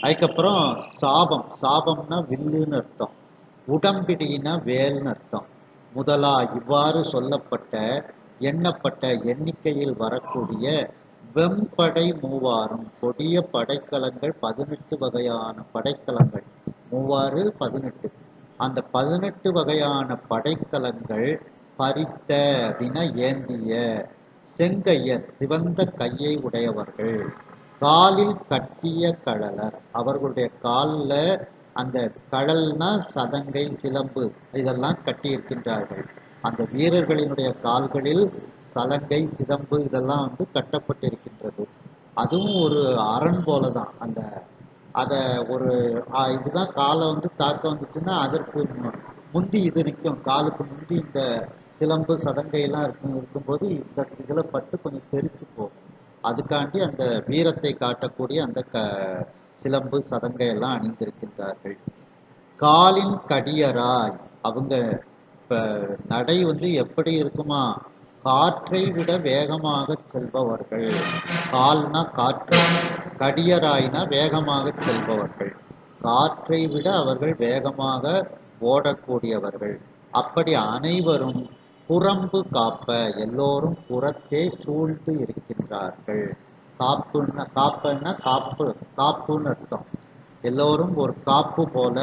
அதுக்கப்புறம் சாபம், சாபம்னா வில்லுன்னு அர்த்தம், உடம்பிடினா வேல்னு அர்த்தம். முதலா இவ்வாறு சொல்லப்பட்ட எண்ணப்பட்ட எண்ணிக்கையில் வரக்கூடிய வெம்படை மூவாரும், கொடிய படைக்கலங்கள் 18 வகையான படைக்கலங்கள், மூவாறு 18, அந்த 18 வகையான படைக்கலங்கள் பறித்த அப்படின்னா ஏந்திய, செங்கையர் சிவந்த கையை உடையவர்கள், காலில் கட்டிய கழலர், அவர்களுடைய காலில் அந்த கழல்னா சதங்கை, சிலம்பு இதெல்லாம் கட்டி இருக்கின்றார்கள். அந்த வீரர்களினுடைய கால்களில் சலங்கை, சிலம்பு இதெல்லாம் வந்து கட்டப்பட்டிருக்கின்றது. அதுவும் ஒரு அரண் போல தான். அந்த அதை ஒரு இதுதான் காலை வந்து தாக்க வந்துச்சுன்னா அதற்கு முந்தி இது நிற்கும், காலுக்கு முந்தி இந்த சிலம்பு சதங்கையெல்லாம் இருக்கும்போது இந்த இதில் பட்டு கொஞ்சம் தெரிச்சு போகும். அதுக்காண்டி அந்த வீரத்தை காட்டக்கூடிய அந்த சிலம்பு சதங்கையெல்லாம் அணிந்திருக்கின்றார்கள். காலின் கடியராய், அவங்க இப்போ நடை வந்து எப்படி இருக்குமா, காற்றை விட வேகமாக செல்பவர்கள். கால்னா காற்று, கடியராய்னா வேகமாக செல்பவர்கள், காற்றை விட அவர்கள் வேகமாக ஓடக்கூடியவர்கள். அப்படி அனைவரும் புறம்பு காப்ப, எல்லோரும் புறத்தே சூழ்ந்து இருக்கின்றார்கள். காப்புன்னா காப்புன்னா காப்பு, காப்புன்னு அர்த்தம். எல்லோரும் ஒரு காப்பு போல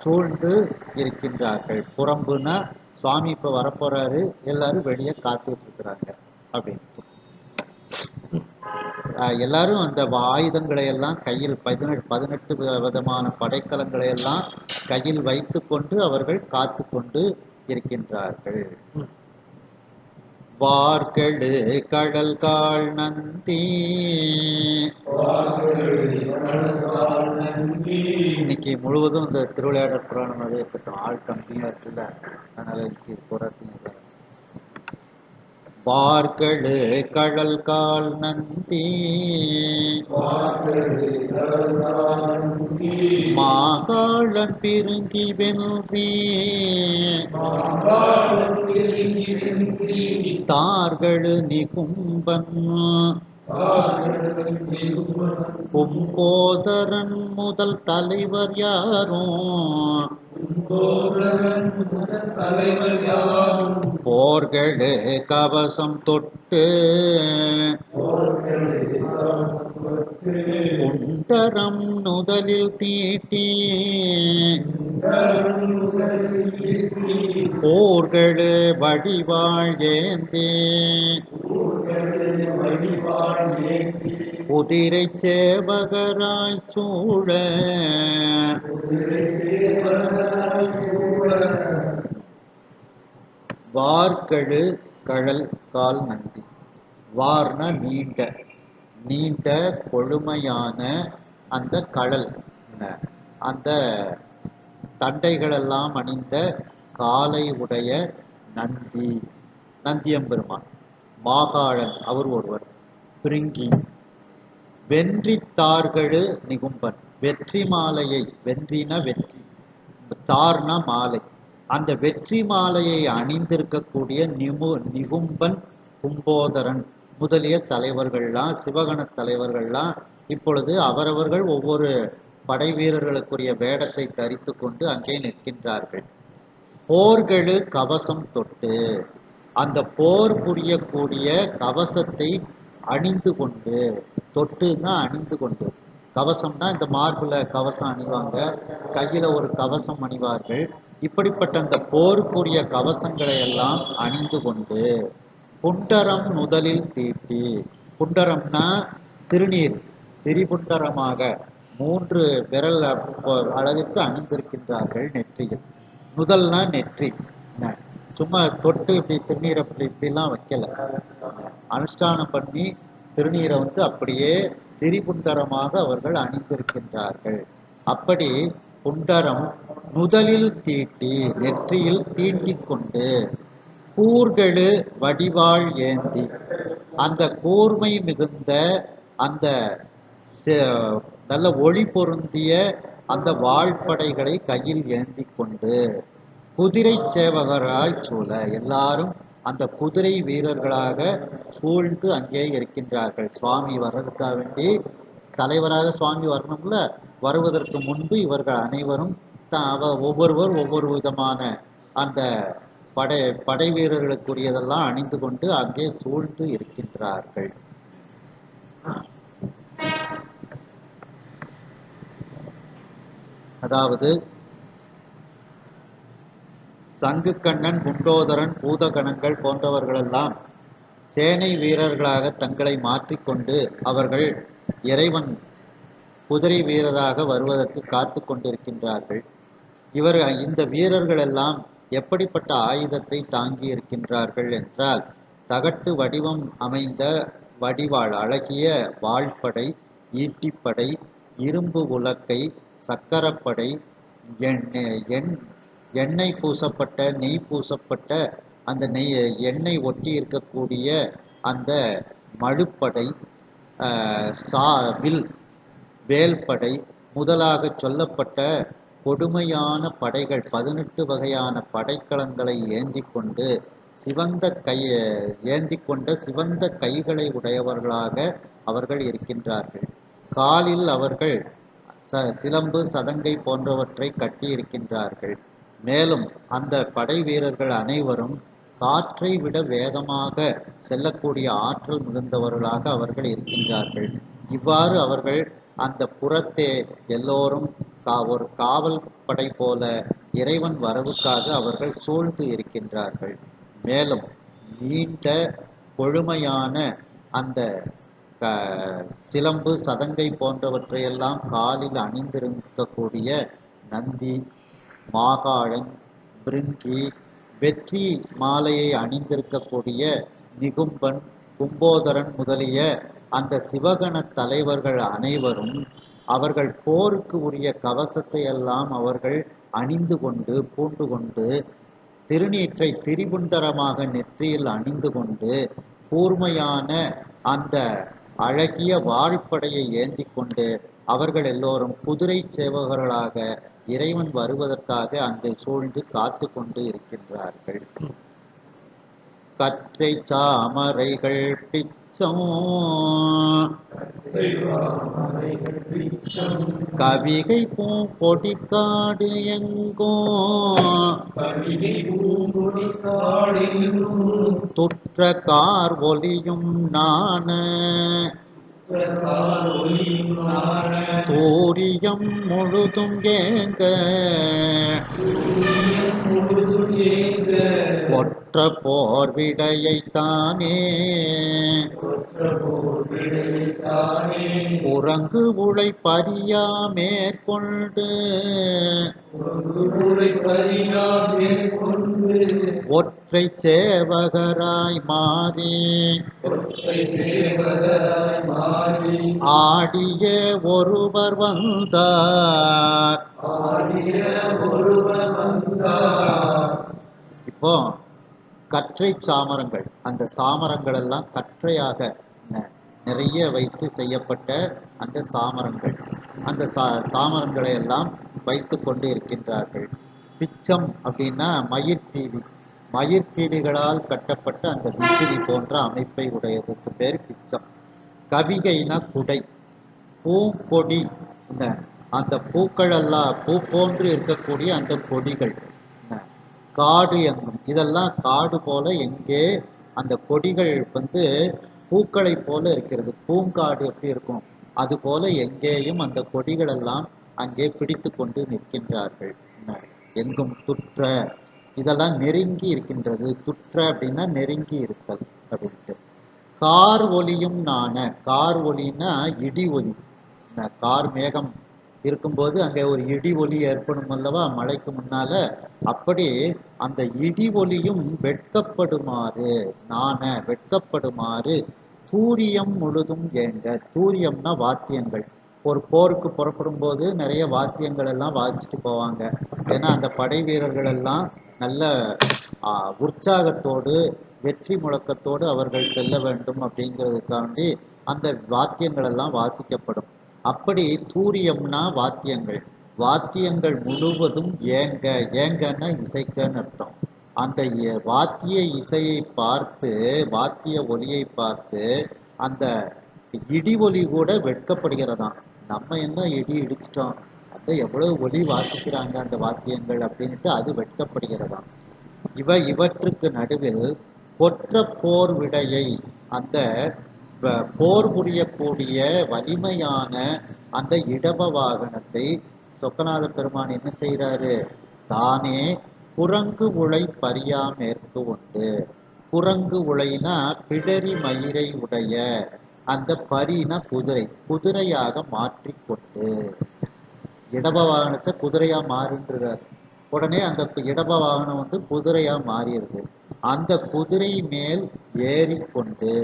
சூழ்ந்து இருக்கின்றார்கள். புறம்புனா சுவாமி இப்ப வரப்போறாரு, எல்லாரும் வெளியே காத்துட்டு இருக்கிறாங்க அப்படின்னு. எல்லாரும் அந்த ஆயுதங்களை எல்லாம் கையில் 18 விதமான படைக்கலங்களை எல்லாம் கையில் வைத்து கொண்டு அவர்கள் காத்து கொண்டு இருக்கின்றார்கள். வார்கெடு கடல் கால் நந்தி, இன்னைக்கு முழுவதும் இந்த திருவிளையாடற் புராணமாகவே இருக்கட்டும், ஆள் கம்மியா இருக்குல்ல, அதனால இன்னைக்கு புறத்தையும். பார்கெடு கடல் கால் நந்தி, மாகாளன் பிருங்கி வென்றி, தார்களு நிகும்பன் கும்போதரன் முதல் தலைவர் யாரும், போர்களே கவசம் தொட்டு புண்டரம் நுதலில் தீட்டி போர்களு வடிவாள் ஏந்தி குதிரை சேவகராய் சூழ வார்கழு கழல் கால் நந்தி. வார்னா நீண்ட நீண்ட கொழுமையான அந்த கழல், அந்த தண்டைகளெல்லாம் அணிந்த காலை உடைய நந்தி, நந்தியம்பெருமான். மாகாளன் அவர் ஒருவர். பிரிங்கி வென்றித்தார்களு நிகும்பன். வெற்றி மாலையை, வென்றின வெற்றி, தார்னா மாலை, அந்த வெற்றி மாலையை அணிந்திருக்கக்கூடிய நிகும்பன், கும்போதரன் முதலிய தலைவர்கள்லாம், சிவகண தலைவர்கள்லாம் இப்பொழுது அவரவர்கள் ஒவ்வொரு படை வீரர்களுக்குரிய வேடத்தை தரித்து கொண்டு அங்கே நிற்கின்றார்கள். போர்களு கவசம் தொட்டு, அந்த போர் புரியக்கூடிய கவசத்தை அணிந்து கொண்டு, தொட்டுன்னா அணிந்து கொண்டு, கவசம்னா இந்த மார்புல கவசம் அணிவாங்க, கையில ஒரு கவசம் அணிவார்கள். இப்படிப்பட்ட அந்த போருக்குரிய கவசங்களை எல்லாம் அணிந்து கொண்டு புண்டரம் முதலில் தீட்டி. புண்டரம்னா திருநீர், திரிபுண்டரமாக 3 விரல் அளவிற்கு அணிந்திருக்கின்றார்கள் நெற்றியில். முதல்னா நெற்றி, சும்மா தொட்டு இப்படி திருநீரை இப்படிலாம் வைக்கல, அனுஷ்டானம் பண்ணி திருநீரை அப்படியே திரிபுண்டரமாக அவர்கள் அணிந்திருக்கின்றார்கள். அப்படி புண்டரம் முதலில் தீட்டி, நெற்றியில் தீட்டிக் கொண்டு, கூர்கெழு வடிவாள் ஏந்தி, அந்த கூர்மை மிகுந்த அந்த நல்ல ஒளி பொருந்திய அந்த வாழ்படைகளை கையில் ஏந்தி கொண்டு, குதிரை சேவகராய் சூழ, எல்லாரும் அந்த குதிரை வீரர்களாக சூழ்ந்து அங்கே இருக்கின்றார்கள். சுவாமி வர்றதுக்காக வேண்டி, தலைவராக சுவாமி வரணும்ல, வருவதற்கு முன்பு இவர்கள் அனைவரும் ஒவ்வொருவர் ஒவ்வொரு விதமான அந்த படை வீரர்களுக்குரியதெல்லாம் அணிந்து கொண்டு அங்கே சூழ்ந்து இருக்கின்றார்கள். அதாவது சங்குக்கண்ணன், குண்டோதரன், பூதகணங்கள் போன்றவர்களெல்லாம் சேனை வீரர்களாக தங்களை மாற்றிக்கொண்டு அவர்கள் இறைவன் குதிரை வீரராக வருவதற்கு காத்து கொண்டிருக்கின்றார்கள். இந்த வீரர்கள் எல்லாம் எப்படிப்பட்ட ஆயுதத்தை தாங்கி இருக்கின்றார்கள் என்றால், தகட்டு வடிவம் அமைந்த வடிவாள், அழகிய வாழ்படை, ஈட்டிப்படை, இரும்பு உலக்கை, சக்கரப்படை, எண்ணெய் பூசப்பட்ட, நெய் பூசப்பட்ட அந்த எண்ணெய் ஒட்டி இருக்கக்கூடிய அந்த மழுப்படை, வில் வேல்படை முதலாக சொல்லப்பட்ட கொடுமையான படைகள், 18 வகையான படைக்கலங்களை ஏந்தி கொண்டு சிவந்த கைகளை உடையவர்களாக அவர்கள் இருக்கின்றார்கள். காலில் அவர்கள் சிலம்பு, சதங்கை போன்றவற்றை கட்டி இருக்கின்றார்கள். மேலும் அந்த படை வீரர்கள் அனைவரும் காற்றை விட வேகமாக செல்லக்கூடிய ஆற்றல் மிகுந்தவர்களாக அவர்கள் இருக்கின்றார்கள். இவ்வாறு அவர்கள் அந்த புறத்தே எல்லோரும் ஒரு காவல் படை போல இறைவன் வரவுக்காக அவர்கள் சூழ்ந்து இருக்கின்றார்கள். மேலும் நீண்ட கொழுமையான அந்த சிலம்பு, சதங்கை போன்றவற்றையெல்லாம் காலில் அணிந்திருக்கக்கூடிய நந்தி, மாகாளன், பிரிங்கி, வெற்றி மாலையை அணிந்திருக்கக்கூடிய நிகும்பன், கும்போதரன் முதலிய அந்த சிவகண தலைவர்கள் அனைவரும் அவர்கள் போருக்கு உரிய கவசத்தை எல்லாம் அவர்கள் அணிந்து கொண்டு பூண்டு கொண்டு, திருநீற்றை திரிபுண்டரமாக நெற்றியில் அணிந்து கொண்டு, கூர்மையான அந்த அழகிய வாழ்படையை ஏந்தி கொண்டு அவர்கள் எல்லோரும் குதிரை சேவகர்களாக இறைவன் வருவதற்காக அங்கே சூழ்ந்து காத்து கொண்டு இருக்கின்றார்கள். கற்றை சாமரைகள் பிச்சம் கவிகை பூங்கொடிக்காடு எங்கோ துற்ற கார் ஒலியும் நாண தூரியம் முழுதும் ஏங்க ஒற்ற போர் விடையைத்தானே உறங்கு உழை பறியா மேற்கொண்டு ஒற்றை சேவகராய் மாறி ஆடிய ஒருவர் வந்தார். இப்போ கற்றை சாமரங்கள், அந்த சாமரங்கள் எல்லாம் கற்றையாக நிறைய வைத்து செய்யப்பட்ட அந்த சாமரங்கள், அந்த சாமரங்களை எல்லாம் வைத்து கொண்டு இருக்கின்றார்கள். பிச்சம் அப்படின்னா மயிர்பீலி, மயிர்பீலிகளால் கட்டப்பட்ட அந்த விசிறி போன்ற அமைப்பை உடையதுக்கு பேர் பிச்சம். கவிகைனா குடை, பூங்கொடி, அந்த பூக்கள் எல்லாம் பூ போன்று இருக்கக்கூடிய அந்த கொடிகள். காடு என்னும், இதெல்லாம் காடு போல எங்கே அந்த கொடிகள் பூக்களை போல இருக்கிறது. பூங்காடு எப்படி இருக்கும் அது போல எங்கேயும் அந்த கொடிகள் எல்லாம் அங்கே பிடித்து கொண்டு நிற்கின்றார்கள். எங்கும் துற்ற, இதெல்லாம் நெருங்கி இருக்கின்றது. துற்ற அப்படின்னா நெருங்கி இருத்தல் அப்படின்ட்டு. கார் ஒலியும் நான, கார் ஒலின்னா இடி ஒலி. கார் மேகம் இருக்கும்போது அங்கே ஒரு இடி ஒலி ஏற்படும் அல்லவா மழைக்கு முன்னால, அப்படி அந்த இடி ஒலியும் வெட்கப்படுமாறு, நான வெட்கப்படுமாறு தூரியம் முழுதும் ஏங்க. தூரியம்னா வாத்தியங்கள். ஒரு போருக்கு புறப்படும் போது நிறைய வாத்தியங்கள் எல்லாம் வாசிச்சுட்டு போவாங்க. ஏன்னா அந்த படை வீரர்கள் எல்லாம் நல்ல உற்சாகத்தோடு வெற்றி முழக்கத்தோடு அவர்கள் செல்ல வேண்டும் அப்படிங்கிறதுக்காண்டி அந்த வாத்தியங்கள் எல்லாம் வாசிக்கப்படும். அப்படி தூரியம்னா வாத்தியங்கள், வாத்தியங்கள் முழுவதும் ஏங்க, ஏங்கன்னா இசைக்கன்னு அர்த்தம். அந்த வாத்திய இசையை பார்த்து, வாத்திய ஒலியை பார்த்து அந்த இடி ஒலி கூட வெட்கப்படுகிறதாம். நம்ம என்ன இடி இடிச்சிட்டோம், அந்த எவ்வளவு ஒலி வாசிக்கிறாங்க அந்த வாத்தியங்கள் அப்படின்ட்டு அது வெட்கப்படுகிறதாம். இவற்றுக்கு நடுவில் கொற்ற போர் விடையை, அந்த போர் புரியக்கூடிய வலிமையான அந்த இடப வாகனத்தை சொக்கநாத பெருமான் என்ன செய்யறாரு, தானே குரங்கு உழை பறியா மேற்கு உண்டு. குரங்கு உழைனா பிடரி மயிரை உடைய, அந்த பரினா குதிரை, குதிரையாக மாற்றிக்கொண்டு, இடப வாகனத்தை குதிரையா மாறின்றார். உடனே அந்த இடப வாகனம் குதிரையா மாறிடுது. அந்த குதிரை மேல் ஏறிக்கொண்டு,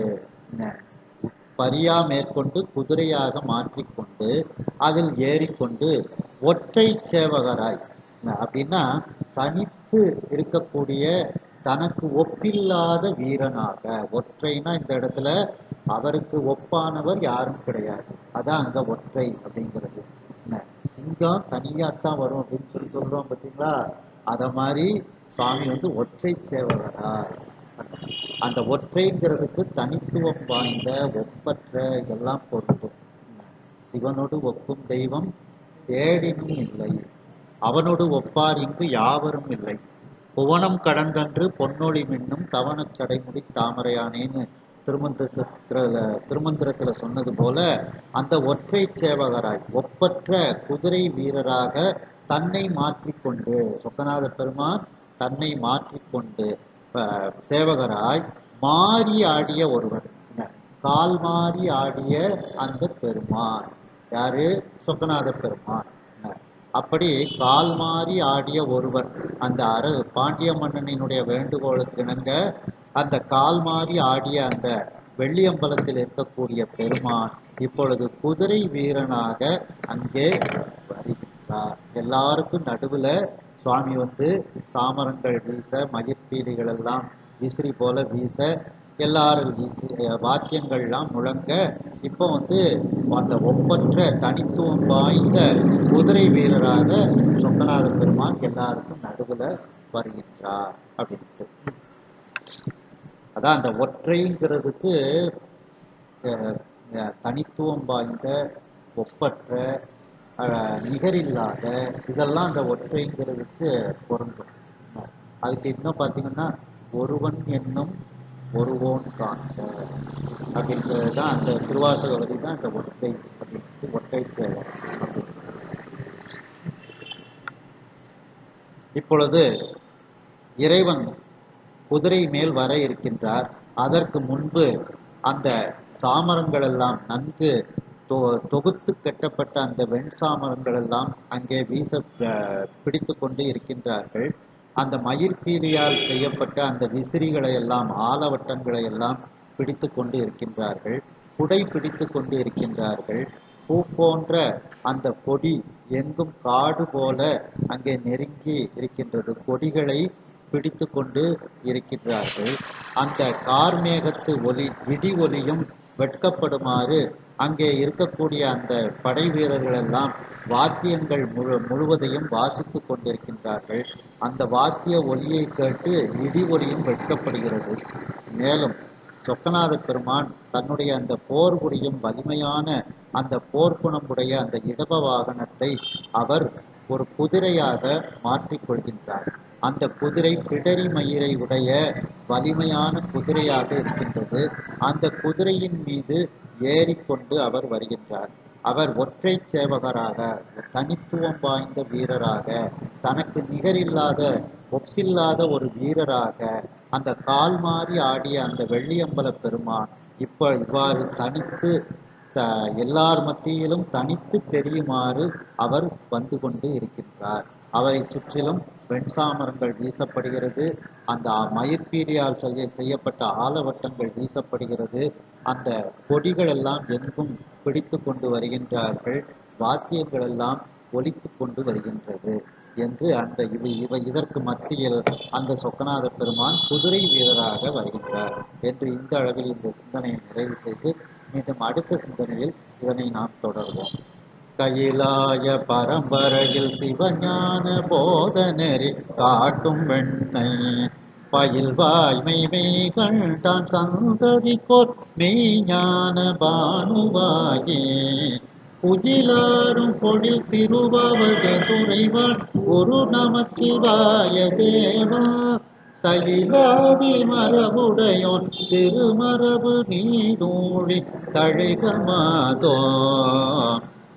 பரியா மேற்கொண்டு குதிரையாக மாற்றிக்கொண்டு அதில் ஏறிக்கொண்டு ஒற்றை சேவகராய், அப்படின்னா தனித்து இருக்கக்கூடிய தனக்கு ஒப்பில்லாத வீரனாக. ஒற்றைனா இந்த இடத்துல அவருக்கு ஒப்பானவர் யாரும் கிடையாது, அதான் அங்க ஒற்றை அப்படிங்கிறது. சிங்கம் தனியாத்தான் வரும் அப்படின்னு சொல்றோம் பார்த்தீங்களா, அத மாதிரி சுவாமி ஒற்றை சேவகராய். அந்த ஒற்றைங்கிறதுக்கு தனித்துவம் வாய்ந்த, ஒப்பற்ற, இதெல்லாம் பொருந்தும். சிவனோடு ஒக்கும் தெய்வம் தேடினும் இல்லை, அவனோடு ஒப்பார் இங்கு யாவரும் இல்லை, புவனம் கடந்தன்று பொன்னொழி மின்னும் தவணச் சடைமுடி தாமரையானேன்னு திருமந்திரத்துல சொன்னது போல, அந்த ஒற்றை சேவகராய் ஒப்பற்ற குதிரை வீரராக தன்னை மாற்றிக்கொண்டு, சொக்கநாத பெருமான் தன்னை மாற்றிக்கொண்டு சேவகராய் மாறி ஆடிய ஒருவர், கால் மாறி ஆடிய அந்த பெருமான் யாரு, சொக்கநாத பெருமான். அப்படி கால் மாறி ஆடிய ஒருவர், அந்த பாண்டிய மன்னனினுடைய வேண்டுகோளுக்கு இணங்க அந்த கால் மாறி ஆடிய அந்த வெள்ளியம்பலத்தில் இருக்கக்கூடிய பெருமான் இப்பொழுது குதிரை வீரனாக அங்கே வருகின்றார். எல்லாருக்கும் நடுவுல சுவாமி சாமரங்கள் வீச, மயிர்பீலிகள் எல்லாம் விசிறி போல வீச, எல்லாரும் வாத்தியங்கள்லாம் முழங்க, இப்போ அந்த ஒப்பற்ற தனித்துவம் வாய்ந்த குதிரை வீரராக சொக்கநாத பெருமான் எல்லாருக்கும் நடுவுல வருகின்றார் அப்படின்ட்டு. அதான் அந்த ஒற்றைங்கிறதுக்கு தனித்துவம் வாய்ந்த, ஒப்பற்ற, நிகரில்லாத, இதெல்லாம் அந்த ஒற்றைங்கிறதுக்கு பொருந்தும். அதுக்கு இன்னும் பார்த்தீங்கன்னா ஒருவன் என்னும் ஒருவோன் காண்க அப்படின்றது தான் அந்த திருவாசக வரி தான் இந்த ஒற்றை அப்படின்ட்டு ஒற்றை செயல். இப்பொழுது இறைவன் குதிரை மேல் வர இருக்கின்றார். அதற்கு முன்பு அந்த சாமரங்கள் எல்லாம் நன்கு தொகுத்து கட்டப்பட்ட அந்த வெண் சாமரங்கள் எல்லாம் அங்கே வீச பிடித்து கொண்டு இருக்கின்றார்கள். அந்த மயிர்பீலியால் செய்யப்பட்ட அந்த விசிறிகளை எல்லாம் ஆலவட்டங்களை எல்லாம் பிடித்து கொண்டு இருக்கின்றார்கள். குடை பிடித்து கொண்டு இருக்கின்றார்கள். பூ போன்ற அந்த கொடி எங்கும் காடு போல அங்கே நெருங்கி இருக்கின்றது. கொடிகளை பிடித்து கொண்டு இருக்கின்றார்கள். அந்த கார்மேகத்து ஒலி இடி ஒலியும் வெட்கப்படுமாறு அங்கே இருக்கக்கூடிய அந்த படை வீரர்கள் எல்லாம் வாத்தியங்கள் முழுவதையும் வாசித்து கொண்டிருக்கின்றார்கள். அந்த வாத்திய ஒலியை கேட்டு இடி ஒலியும் வெட்கப்படுகிறது. மேலும் சொக்கநாத பெருமான் தன்னுடைய அந்த போர் புரியும் வலிமையான அந்த போர்க்குணமுடைய அந்த இடப வாகனத்தை அவர் ஒரு குதிரையாக மாற்றிக்கொள்கின்றார். அந்த குதிரை பிடரி மயிரை உடைய வலிமையான குதிரையாக இருக்கின்றது. அந்த குதிரையின் மீது ஏறிக்கொண்டு அவர் வருகின்றார். அவர் ஒற்றை சேவகராக, தனித்துவம் வாய்ந்த வீரராக, தனக்கு நிகரில்லாத ஒப்பில்லாத ஒரு வீரராக, அந்த கால் மாறி ஆடிய அந்த வெள்ளியம்பல பெருமான் இவ்வாறு தனித்து எல்லார் மத்தியிலும் தனித்து தெரியுமாறு அவர் வந்து கொண்டு இருக்கின்றார். அவரை சுற்றிலும் வெண்சாமரங்கள் வீசப்படுகிறது. அந்த மயிர்பீலியால் செய்யப்பட்ட ஆலவட்டங்கள் வீசப்படுகிறது. அந்த கொடிகள் எல்லாம் எங்கும் பிடித்து கொண்டு வருகின்றார்கள். வாத்தியங்கள் எல்லாம் ஒலித்து கொண்டு வருகின்றது என்று அந்த இதற்கு மத்தியில் அந்த சொக்கநாத பெருமான் குதிரை வீரராக வருகின்றார் என்று இந்த அளவில் இந்த சிந்தனையை நிறைவு செய்து மீண்டும் அடுத்த சிந்தனையில் இதனை நாம் தொடர்வோம். கையிலாய பரம்பரையில் சிவஞான போதனரி காட்டும் வெண்ணை பயில் வாய்மை மெய் கண்டான் சந்ததி கோர் மெய்ஞான பானுவாயே புகிலாரும் பொழில் திருவாவக துறைவாள் ஒரு நமச்சிவாய தேவா சகிலாதி மரபுடையோன் திருமரபு நீடூழி தழைகமாதோ.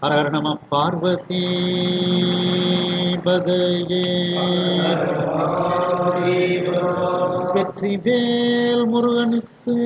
ஹர நம பார்வதி பதையே. வெற்றிவேல் முருகனுக்கு.